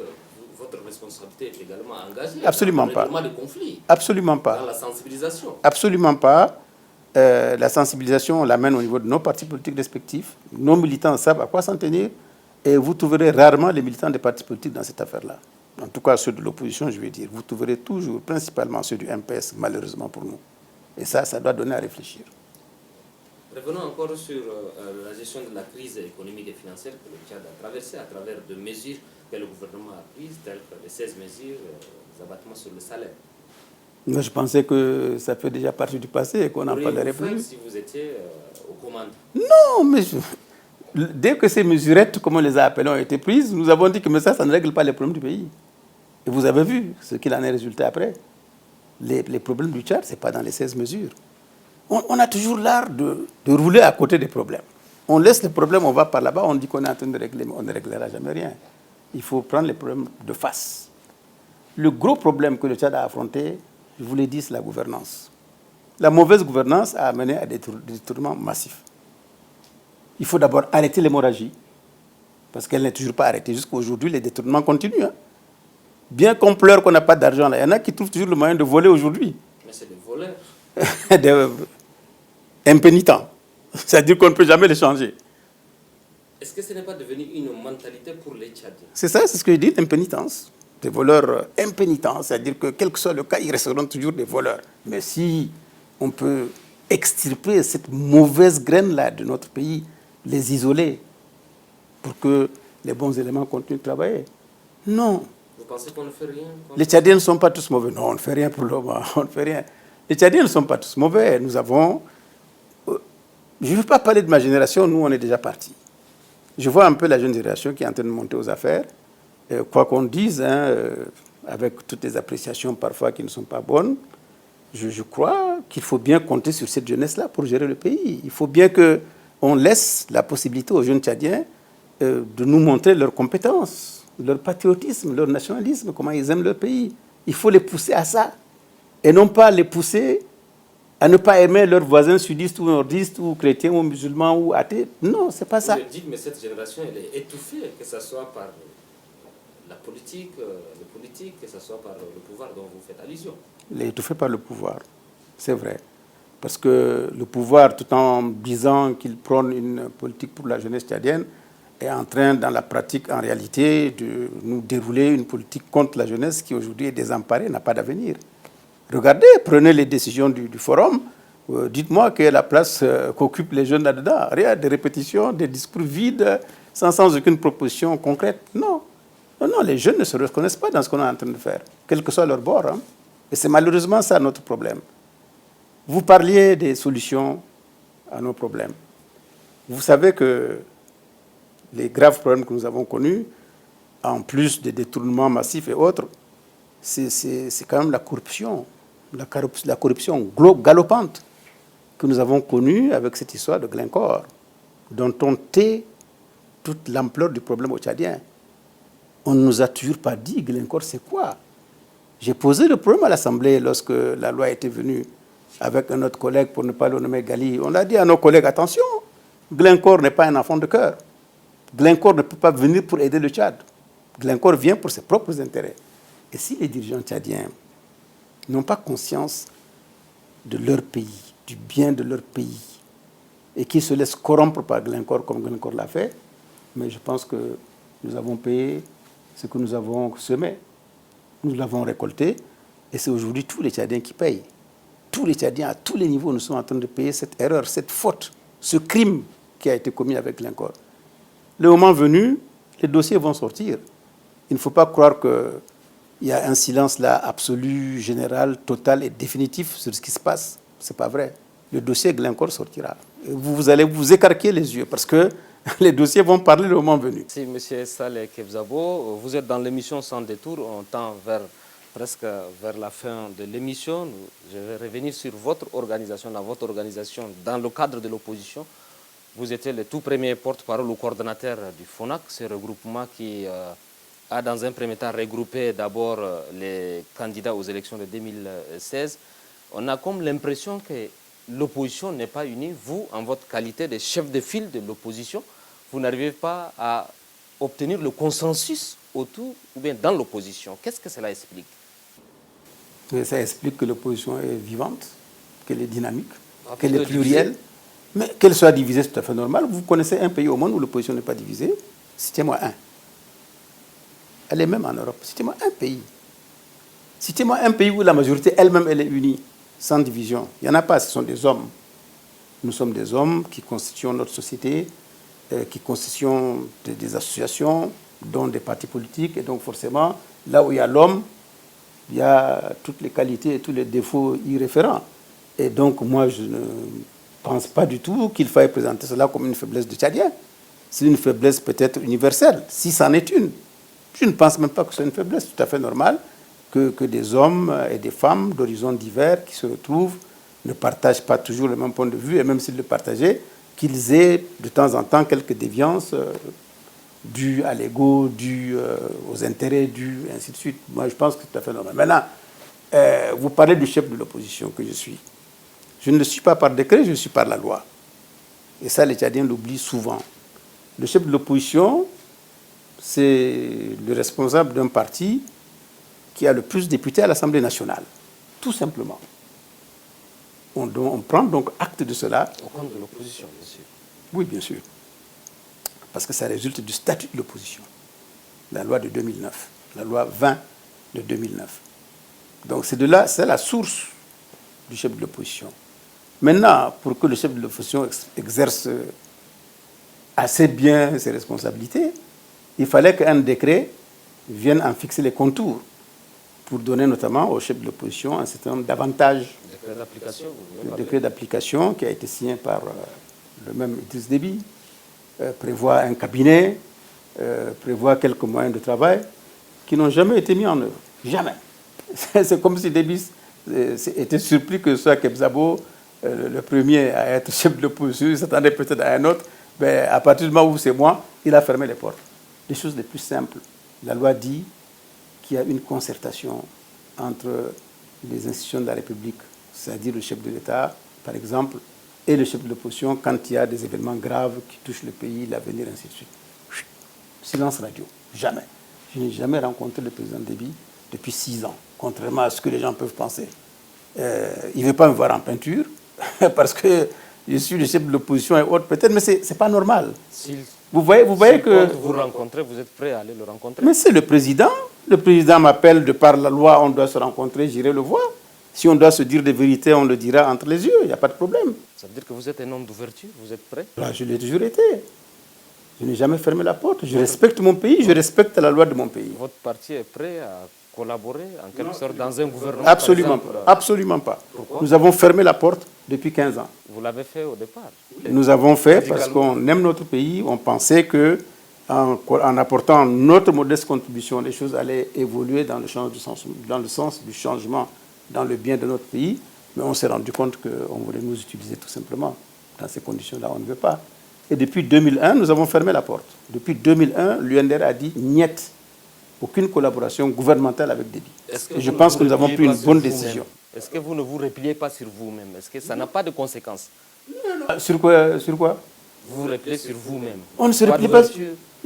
votre responsabilité est également engagée. Absolument dans pas. le règlement des conflits. Absolument pas. Dans la sensibilisation. Absolument pas. La sensibilisation, on l'amène au niveau de nos partis politiques respectifs. Nos militants savent à quoi s'en tenir. Et vous trouverez rarement les militants des partis politiques dans cette affaire-là. En tout cas, ceux de l'opposition, je vais dire. Vous trouverez toujours, principalement ceux du MPS, malheureusement pour nous. Et ça doit donner à réfléchir. Revenons encore sur la gestion de la crise économique et financière que le Tchad a traversée à travers de mesures que le gouvernement a prises, telles que les 16 mesures, les abattements sur le salaire. Moi, je pensais que ça fait déjà partie du passé et qu'on n'en parlerait plus. Si vous étiez aux commandes? Non, mais dès que ces mesurettes, comme on les a appelées, ont été prises, nous avons dit que mais ça ne règle pas les problèmes du pays. Et vous avez vu ce qu'il en est résulté après. Les problèmes du Tchad, ce n'est pas dans les 16 mesures. On a toujours l'art de rouler à côté des problèmes. On laisse les problèmes, on va par là-bas, on dit qu'on est en train de régler, mais on ne réglera jamais rien. Il faut prendre les problèmes de face. Le gros problème que le Tchad a affronté, je vous l'ai dit, c'est la gouvernance. La mauvaise gouvernance a amené à des détournements massifs. Il faut d'abord arrêter l'hémorragie, parce qu'elle n'est toujours pas arrêtée. Jusqu'à aujourd'hui, les détournements continuent. Bien qu'on pleure qu'on n'a pas d'argent, il y en a qui trouvent toujours le moyen de voler aujourd'hui. Mais c'est des voleurs. Impénitents. C'est-à-dire qu'on ne peut jamais les changer. Est-ce que ce n'est pas devenu une mentalité pour les Tchadiens? C'est ça, c'est ce que je dis, l'impénitence. Des voleurs impénitents, c'est-à-dire que quel que soit le cas, ils resteront toujours des voleurs. Mais si on peut extirper cette mauvaise graine-là de notre pays, les isoler, pour que les bons éléments continuent de travailler. Non. Vous pensez qu'on ne fait rien? Les Tchadiens ne sont pas tous mauvais. Non, on ne fait rien pour le moment. On ne fait rien. Les Tchadiens ne sont pas tous mauvais. Nous avons... Je ne veux pas parler de ma génération, nous, on est déjà partis. Je vois un peu la jeune génération qui est en train de monter aux affaires. Quoi qu'on dise, avec toutes les appréciations parfois qui ne sont pas bonnes, je crois qu'il faut bien compter sur cette jeunesse-là pour gérer le pays. Il faut bien qu'on laisse la possibilité aux jeunes Tchadiens de nous montrer leurs compétences, leur patriotisme, leur nationalisme, comment ils aiment leur pays. Il faut les pousser à ça. Et non pas les pousser à ne pas aimer leurs voisins sudistes ou nordistes ou chrétiens ou musulmans ou athées. Non, c'est pas ça. Vous le dites, mais cette génération, elle est étouffée, que ce soit par la politique, le politique, que ce soit par le pouvoir dont vous faites allusion. Elle est étouffée par le pouvoir, c'est vrai. Parce que le pouvoir, tout en disant qu'il prône une politique pour la jeunesse tchadienne, est en train, dans la pratique, en réalité, de nous dérouler une politique contre la jeunesse qui aujourd'hui est désemparée, n'a pas d'avenir. Regardez, prenez les décisions du forum, dites-moi quelle est la place qu'occupent les jeunes là-dedans. Rien, des répétitions, des discours vides, sans aucune proposition concrète. Non. Non, les jeunes ne se reconnaissent pas dans ce qu'on est en train de faire, quel que soit leur bord. Et c'est malheureusement ça notre problème. Vous parliez des solutions à nos problèmes. Vous savez que les graves problèmes que nous avons connus, en plus des détournements massifs et autres, c'est quand même la corruption. La corruption galopante que nous avons connue avec cette histoire de Glencore, dont on tait toute l'ampleur du problème au Tchadien. On ne nous a toujours pas dit Glencore c'est quoi. J'ai posé le problème à l'Assemblée lorsque la loi était venue avec un autre collègue, pour ne pas le nommer Gali. On a dit à nos collègues, attention, Glencore n'est pas un enfant de cœur. Glencore ne peut pas venir pour aider le Tchad. Glencore vient pour ses propres intérêts. Et si les dirigeants tchadiens n'ont pas conscience de leur pays, du bien de leur pays, et qui se laissent corrompre par Glencore comme Glencore l'a fait, mais je pense que nous avons payé ce que nous avons semé. Nous l'avons récolté, et c'est aujourd'hui tous les Tchadiens qui payent. Tous les Tchadiens, à tous les niveaux, nous sommes en train de payer cette erreur, cette faute, ce crime qui a été commis avec Glencore. Le moment venu, les dossiers vont sortir. Il ne faut pas croire qu'il y a un silence là absolu, général, total et définitif sur ce qui se passe. Ce n'est pas vrai. Le dossier Glencore sortira. Et vous allez vous écarquer les yeux parce que les dossiers vont parler le moment venu. Si, M. Saleh Kebzabo, vous êtes dans l'émission Sans détour, on tend presque vers la fin de l'émission. Je vais revenir sur votre organisation, dans le cadre de l'opposition. Vous étiez le tout premier porte-parole ou coordonnateur du FONAC, ce regroupement qui a dans un premier temps regroupé d'abord les candidats aux élections de 2016. On a comme l'impression que l'opposition n'est pas unie. Vous, en votre qualité de chef de file de l'opposition, vous n'arrivez pas à obtenir le consensus autour ou bien dans l'opposition. Qu'est-ce que cela explique? Ça explique que l'opposition est vivante, qu'elle est dynamique, qu'elle est plurielle. Mais qu'elle soit divisée, c'est tout à fait normal. Vous connaissez un pays au monde où l'opposition n'est pas divisée? Citez-moi un. Elle est même en Europe. Citez-moi un pays. Citez-moi un pays où la majorité elle-même, elle est unie, sans division. Il n'y en a pas, ce sont des hommes. Nous sommes des hommes qui constituent notre société, qui constituent des associations, dont des partis politiques. Et donc forcément, là où il y a l'homme, il y a toutes les qualités et tous les défauts irréférents. Et donc moi, je ne pense pas du tout qu'il faille présenter cela comme une faiblesse de Tchadien. C'est une faiblesse peut-être universelle, si c'en est une. Je ne pense même pas que c'est une faiblesse, tout à fait normal que des hommes et des femmes d'horizons divers qui se retrouvent ne partagent pas toujours le même point de vue, et même s'ils le partageaient, qu'ils aient de temps en temps quelques déviances dues à l'ego, dues aux intérêts, dues, et ainsi de suite. Moi, je pense que c'est tout à fait normal. Maintenant, vous parlez du chef de l'opposition que je suis. Je ne le suis pas par décret, je le suis par la loi. Et ça, les Tchadiens l'oublient souvent. Le chef de l'opposition, c'est le responsable d'un parti qui a le plus de députés à l'Assemblée nationale. Tout simplement. On prend donc acte de cela. Au compte de l'opposition, bien sûr. Oui, bien sûr. Parce que ça résulte du statut de l'opposition. La loi de 2009. La loi 20 de 2009. Donc c'est la source du chef de l'opposition. Maintenant, pour que le chef de l'opposition exerce assez bien ses responsabilités, il fallait qu'un décret vienne en fixer les contours pour donner notamment au chef de l'opposition un certain nombre d'avantages. Le décret d'application qui a été signé par le même Idriss Déby prévoit un cabinet, prévoit quelques moyens de travail qui n'ont jamais été mis en œuvre. Jamais. C'est comme si Déby était surpris que ce soit Kebzabo le premier à être chef de l'opposition, il s'attendait peut-être à un autre, mais à partir du moment où c'est moi, il a fermé les portes. Les choses les plus simples. La loi dit qu'il y a une concertation entre les institutions de la République, c'est-à-dire le chef de l'État, par exemple, et le chef de l'opposition quand il y a des événements graves qui touchent le pays, l'avenir, ainsi de suite. Chut. Silence radio. Jamais. Je n'ai jamais rencontré le président Déby depuis 6 ans, contrairement à ce que les gens peuvent penser. Il ne veut pas me voir en peinture, parce que je suis le chef de l'opposition et autres, peut-être, mais ce n'est pas normal. Vous voyez que... Vous rencontrez, vous êtes prêt à aller le rencontrer? Mais c'est le président. Le président m'appelle de par la loi, on doit se rencontrer, j'irai le voir. Si on doit se dire des vérités, on le dira entre les yeux, il n'y a pas de problème. Ça veut dire que vous êtes un homme d'ouverture, vous êtes prêt? Là, je l'ai toujours été. Je n'ai jamais fermé la porte. Je respecte mon pays, je respecte la loi de mon pays. Votre parti est prêt à collaborer en quelque sorte dans un gouvernement? Absolument pas. Absolument pas. Pourquoi? Nous avons fermé la porte depuis 15 ans. Vous l'avez fait au départ? Nous avons fait parce qu'on aime notre pays. On pensait que en apportant notre modeste contribution, les choses allaient évoluer dans le sens du changement, dans le bien de notre pays. Mais on s'est rendu compte qu'on voulait nous utiliser tout simplement. Dans ces conditions-là, on ne veut pas. Et depuis 2001, nous avons fermé la porte. Depuis 2001, l'UNDR a dit « niet ». Aucune collaboration gouvernementale avec Déby. Et je pense que nous avons pris une bonne décision. Est-ce que vous ne vous repliez pas sur vous-même? Est-ce que ça n'a pas de conséquences? Sur quoi? Vous vous repliez sur vous-même. On ne se replie pas.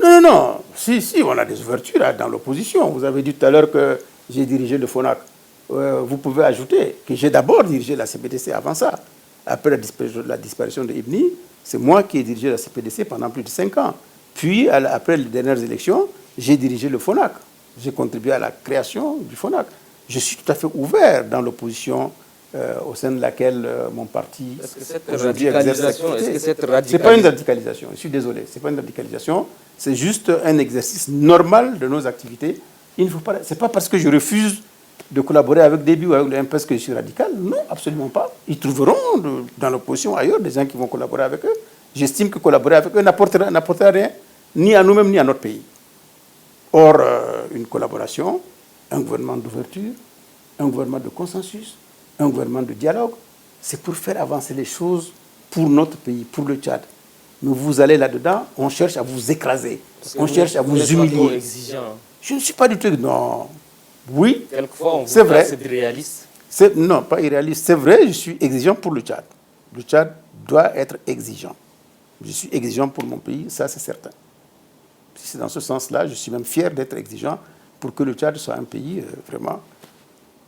Non, non, non. Si, on a des ouvertures dans l'opposition. Vous avez dit tout à l'heure que j'ai dirigé le FONAC. Vous pouvez ajouter que j'ai d'abord dirigé la CPDC avant ça. Après la disparition de Ibni, c'est moi qui ai dirigé la CPDC pendant plus de 5 ans. Puis, après les dernières élections, j'ai dirigé le FONAC. J'ai contribué à la création du FONAC. Je suis tout à fait ouvert dans l'opposition au sein de laquelle mon parti aujourd'hui exerce l'activité. Ce n'est pas une radicalisation, je suis désolé, ce n'est pas une radicalisation, c'est juste un exercice normal de nos activités. Ce n'est pas parce que je refuse de collaborer avec Déby ou avec le MPS que je suis radical, non, absolument pas. Ils trouveront dans l'opposition ailleurs des gens qui vont collaborer avec eux. J'estime que collaborer avec eux n'apportera rien, ni à nous-mêmes, ni à notre pays. Or, une collaboration, un gouvernement d'ouverture, un gouvernement de consensus, un gouvernement de dialogue, c'est pour faire avancer les choses pour notre pays, pour le Tchad. Mais vous allez là-dedans, on cherche à vous écraser, on cherche à vous humilier. Je ne suis pas du tout... Non. Oui, quelquefois on c'est vrai. C'est réaliste. Non, pas irréaliste. C'est vrai, je suis exigeant pour le Tchad. Le Tchad doit être exigeant. Je suis exigeant pour mon pays, ça c'est certain. Si c'est dans ce sens-là, je suis même fier d'être exigeant pour que le Tchad soit un pays vraiment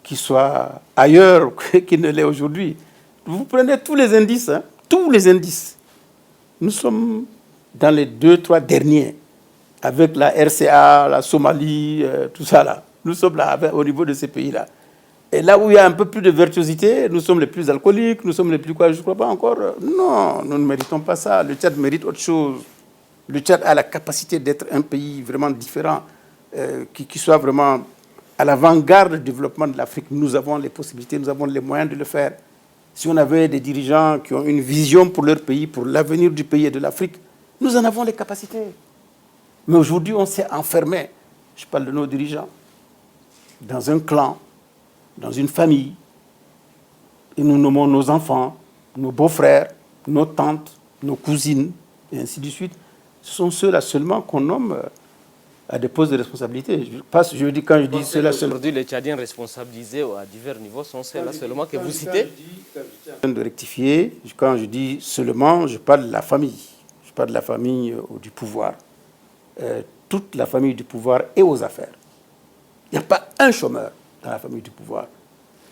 qui soit ailleurs qu'il ne l'est aujourd'hui. Vous prenez tous les indices, hein, tous les indices. Nous sommes dans les 2-3 derniers, avec la RCA, la Somalie, tout ça là. Nous sommes là au niveau de ces pays-là. Et là où il y a un peu plus de virtuosité, nous sommes les plus alcooliques, nous sommes les plus quoi, je ne crois pas encore. Non, nous ne méritons pas ça. Le Tchad mérite autre chose. Le Tchad a la capacité d'être un pays vraiment différent, qui soit vraiment à l'avant-garde du développement de l'Afrique. Nous avons les possibilités, nous avons les moyens de le faire. Si on avait des dirigeants qui ont une vision pour leur pays, pour l'avenir du pays et de l'Afrique, nous en avons les capacités. Mais aujourd'hui, on s'est enfermé, je parle de nos dirigeants, dans un clan, dans une famille, et nous nommons nos enfants, nos beaux-frères, nos tantes, nos cousines, et ainsi de suite. Ce sont ceux-là seulement qu'on nomme à des postes de responsabilité. Quand je dis ceux-là seulement... Aujourd'hui, les Tchadiens responsabilisés à divers niveaux sont ceux-là seulement que vous citez. De rectifier, quand je dis seulement, je parle de la famille. Je parle de la famille du pouvoir. Toute la famille du pouvoir est aux affaires. Il n'y a pas un chômeur dans la famille du pouvoir.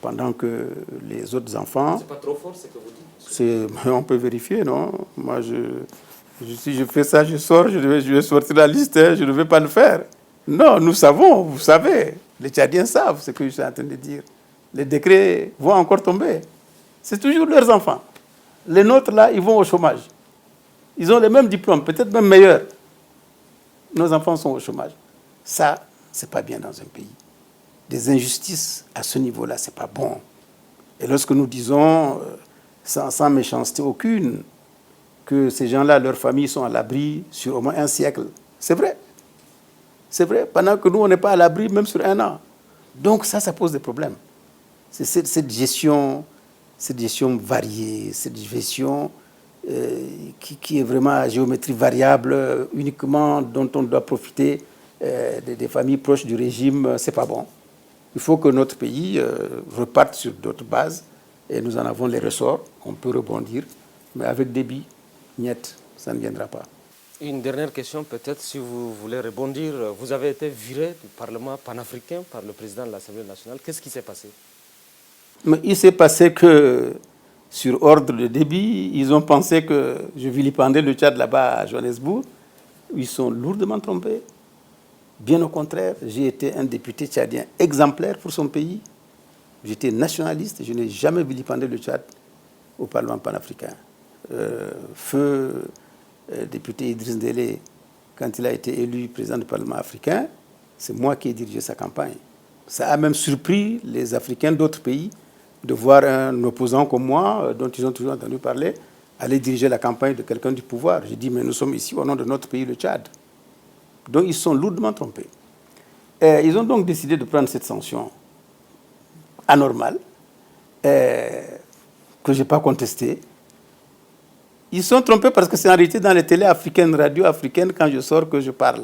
Pendant que les autres enfants... C'est pas trop fort ce que vous dites? On peut vérifier, non? Moi, si je fais ça, je sors, je vais sortir la liste, hein, je ne vais pas le faire. Non, nous savons, vous savez. Les Tchadiens savent ce que je suis en train de dire. Les décrets vont encore tomber. C'est toujours leurs enfants. Les nôtres, là, ils vont au chômage. Ils ont les mêmes diplômes, peut-être même meilleurs. Nos enfants sont au chômage. Ça, c'est pas bien dans un pays. Des injustices à ce niveau-là, c'est pas bon. Et lorsque nous disons, sans méchanceté aucune, que ces gens-là, leurs familles sont à l'abri sur au moins un siècle, c'est vrai. C'est vrai, pendant que nous, on n'est pas à l'abri même sur 1 an. Donc ça pose des problèmes. C'est cette gestion variée, cette gestion qui est vraiment à géométrie variable, uniquement dont on doit profiter des familles proches du régime, c'est pas bon. Il faut que notre pays reparte sur d'autres bases et nous en avons les ressorts, on peut rebondir, mais avec Déby, niet, ça ne viendra pas. Une dernière question peut-être, si vous voulez rebondir. Vous avez été viré du Parlement panafricain par le président de l'Assemblée nationale. Qu'est-ce qui s'est passé? Mais il s'est passé que, sur ordre de Déby, ils ont pensé que je vilipendais le Tchad là-bas à Johannesburg. Ils sont lourdement trompés. Bien au contraire, j'ai été un député tchadien exemplaire pour son pays. J'étais nationaliste, je n'ai jamais vilipendé le Tchad au Parlement panafricain. Feu député Idriss Délé, quand il a été élu président du Parlement africain, c'est moi qui ai dirigé sa campagne. Ça a même surpris les Africains d'autres pays de voir un opposant comme moi, dont ils ont toujours entendu parler, aller diriger la campagne de quelqu'un du pouvoir. J'ai dit, mais nous sommes ici au nom de notre pays, le Tchad. Donc ils sont lourdement trompés. Ils ont donc décidé de prendre cette sanction anormale, que je n'ai pas contestée. Ils sont trompés parce que c'est en réalité dans les télés africaines, radio africaines, quand je sors que je parle.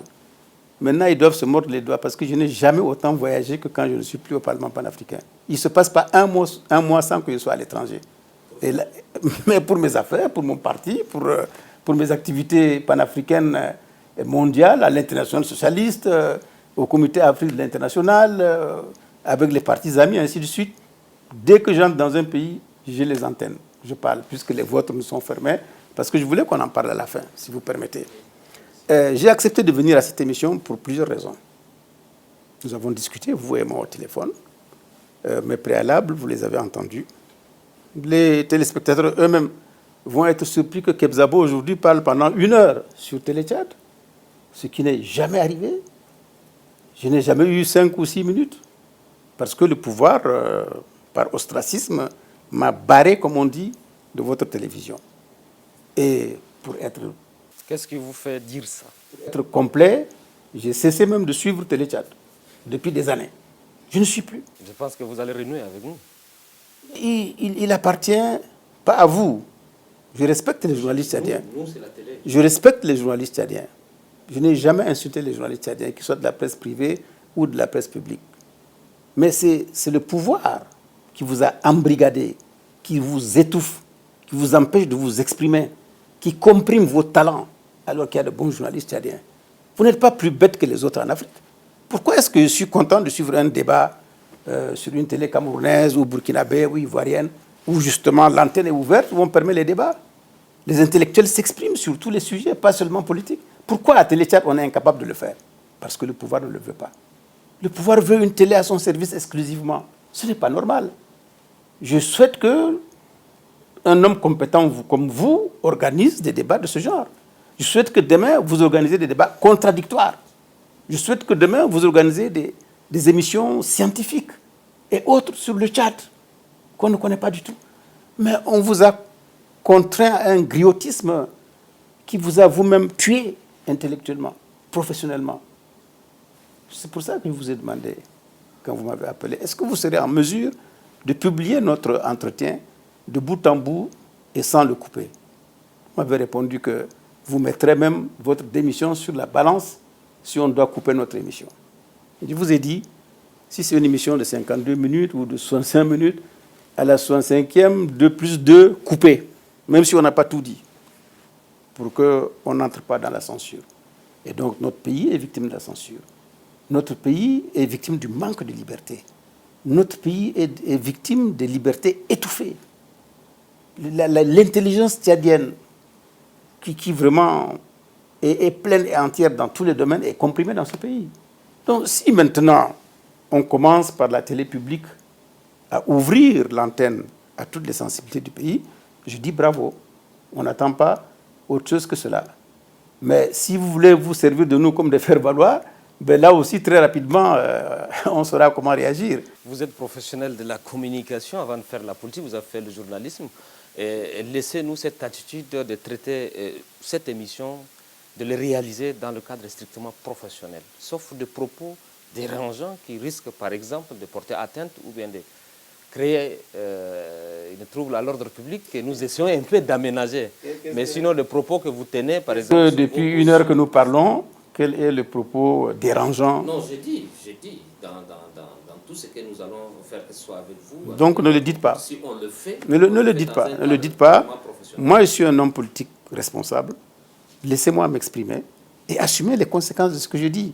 Maintenant, ils doivent se mordre les doigts parce que je n'ai jamais autant voyagé que quand je ne suis plus au Parlement panafricain. Il ne se passe pas un mois sans que je sois à l'étranger. Mais pour mes affaires, pour mon parti, pour mes activités panafricaines et mondiales, à l'international socialiste, au comité Afrique de l'international, avec les partis amis, ainsi de suite. Dès que j'entre dans un pays, j'ai les antennes. Je parle, puisque les vôtres nous sont fermés, parce que je voulais qu'on en parle à la fin, si vous permettez. J'ai accepté de venir à cette émission pour plusieurs raisons. Nous avons discuté, vous et moi, au téléphone. Mes préalables, vous les avez entendus. Les téléspectateurs eux-mêmes vont être surpris que Kebzabo aujourd'hui parle pendant 1 heure sur Téléchat, ce qui n'est jamais arrivé. Je n'ai jamais eu 5 ou 6 minutes, parce que le pouvoir, par ostracisme, m'a barré, comme on dit, de votre télévision. Et pour être... Qu'est-ce qui vous fait dire ça? Pour être complet, j'ai cessé même de suivre Téléchat depuis des années. Je ne suis plus. Je pense que vous allez renouer avec nous. Il appartient pas à vous. Je respecte les journalistes tchadiens. Nous, c'est la télé. Je respecte les journalistes tchadiens. Je n'ai jamais insulté les journalistes tchadiens, qu'ils soient de la presse privée ou de la presse publique. Mais c'est le pouvoir qui vous a embrigadé, qui vous étouffe, qui vous empêche de vous exprimer, qui comprime vos talents, alors qu'il y a de bons journalistes tchadiens. Vous n'êtes pas plus bêtes que les autres en Afrique. Pourquoi est-ce que je suis content de suivre un débat sur une télé camerounaise ou burkinabé ou ivoirienne, où justement l'antenne est ouverte, où on permet les débats? Les intellectuels s'expriment sur tous les sujets, pas seulement politiques. Pourquoi à Téléchat on est incapable de le faire? Parce que le pouvoir ne le veut pas. Le pouvoir veut une télé à son service exclusivement. Ce n'est pas normal. Je souhaite qu'un homme compétent comme vous organise des débats de ce genre. Je souhaite que demain, vous organisez des débats contradictoires. Je souhaite que demain, vous organisez des émissions scientifiques et autres sur le Tchad, qu'on ne connaît pas du tout. Mais on vous a contraint à un griotisme qui vous a vous-même tué intellectuellement, professionnellement. C'est pour ça que je vous ai demandé, quand vous m'avez appelé, est-ce que vous serez en mesure de publier notre entretien de bout en bout et sans le couper? Vous m'avez répondu que vous mettrez même votre démission sur la balance si on doit couper notre émission. Je vous ai dit, si c'est une émission de 52 minutes ou de 65 minutes, à la 65e, 2 plus 2, coupé, même si on n'a pas tout dit, pour qu'on n'entre pas dans la censure. Et donc notre pays est victime de la censure. Notre pays est victime du manque de liberté. Notre pays est victime des libertés étouffées. L'intelligence tchadienne, qui vraiment est pleine et entière dans tous les domaines, est comprimée dans ce pays. Donc si maintenant on commence par la télé publique à ouvrir l'antenne à toutes les sensibilités du pays, je dis bravo. On n'attend pas autre chose que cela. Mais si vous voulez vous servir de nous comme des faire-valoir, ben là aussi, très rapidement, on saura comment réagir. Vous êtes professionnel de la communication avant de faire la politique, vous avez fait le journalisme. Et laissez-nous cette attitude de traiter cette émission, de le réaliser dans le cadre strictement professionnel, sauf des propos dérangeants qui risquent, par exemple, de porter atteinte ou bien de créer une trouble à l'ordre public que nous essayons un peu d'aménager. Mais sinon, le propos que vous tenez, par exemple... Depuis 1 heure que nous parlons, quel est le propos dérangeant? Non, j'ai dit, dans tout ce que nous allons faire, que ce soit avec vous... Donc ne le dites pas. Si on le fait... Ne le dites pas, ne le dites pas. Moi, je suis un homme politique responsable. Laissez-moi m'exprimer et assumer les conséquences de ce que je dis.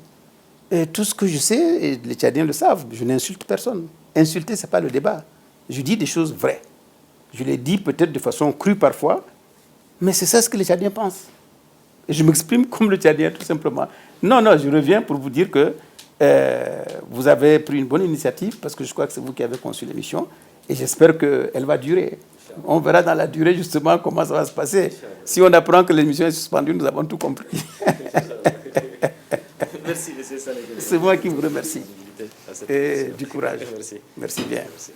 Et tout ce que je sais, et les Tchadiens le savent, je n'insulte personne. Insulter, ce n'est pas le débat. Je dis des choses vraies. Je les dis peut-être de façon crue parfois, mais c'est ça ce que les Tchadiens pensent. Et je m'exprime comme le Tchadien, tout simplement. Non, je reviens pour vous dire que vous avez pris une bonne initiative, parce que je crois que c'est vous qui avez conçu l'émission, et j'espère qu'elle va durer. On verra dans la durée, justement, comment ça va se passer. Si on apprend que l'émission est suspendue, nous avons tout compris. Merci, M. Saleh. C'est moi qui vous remercie. Et du courage. Merci bien. Merci.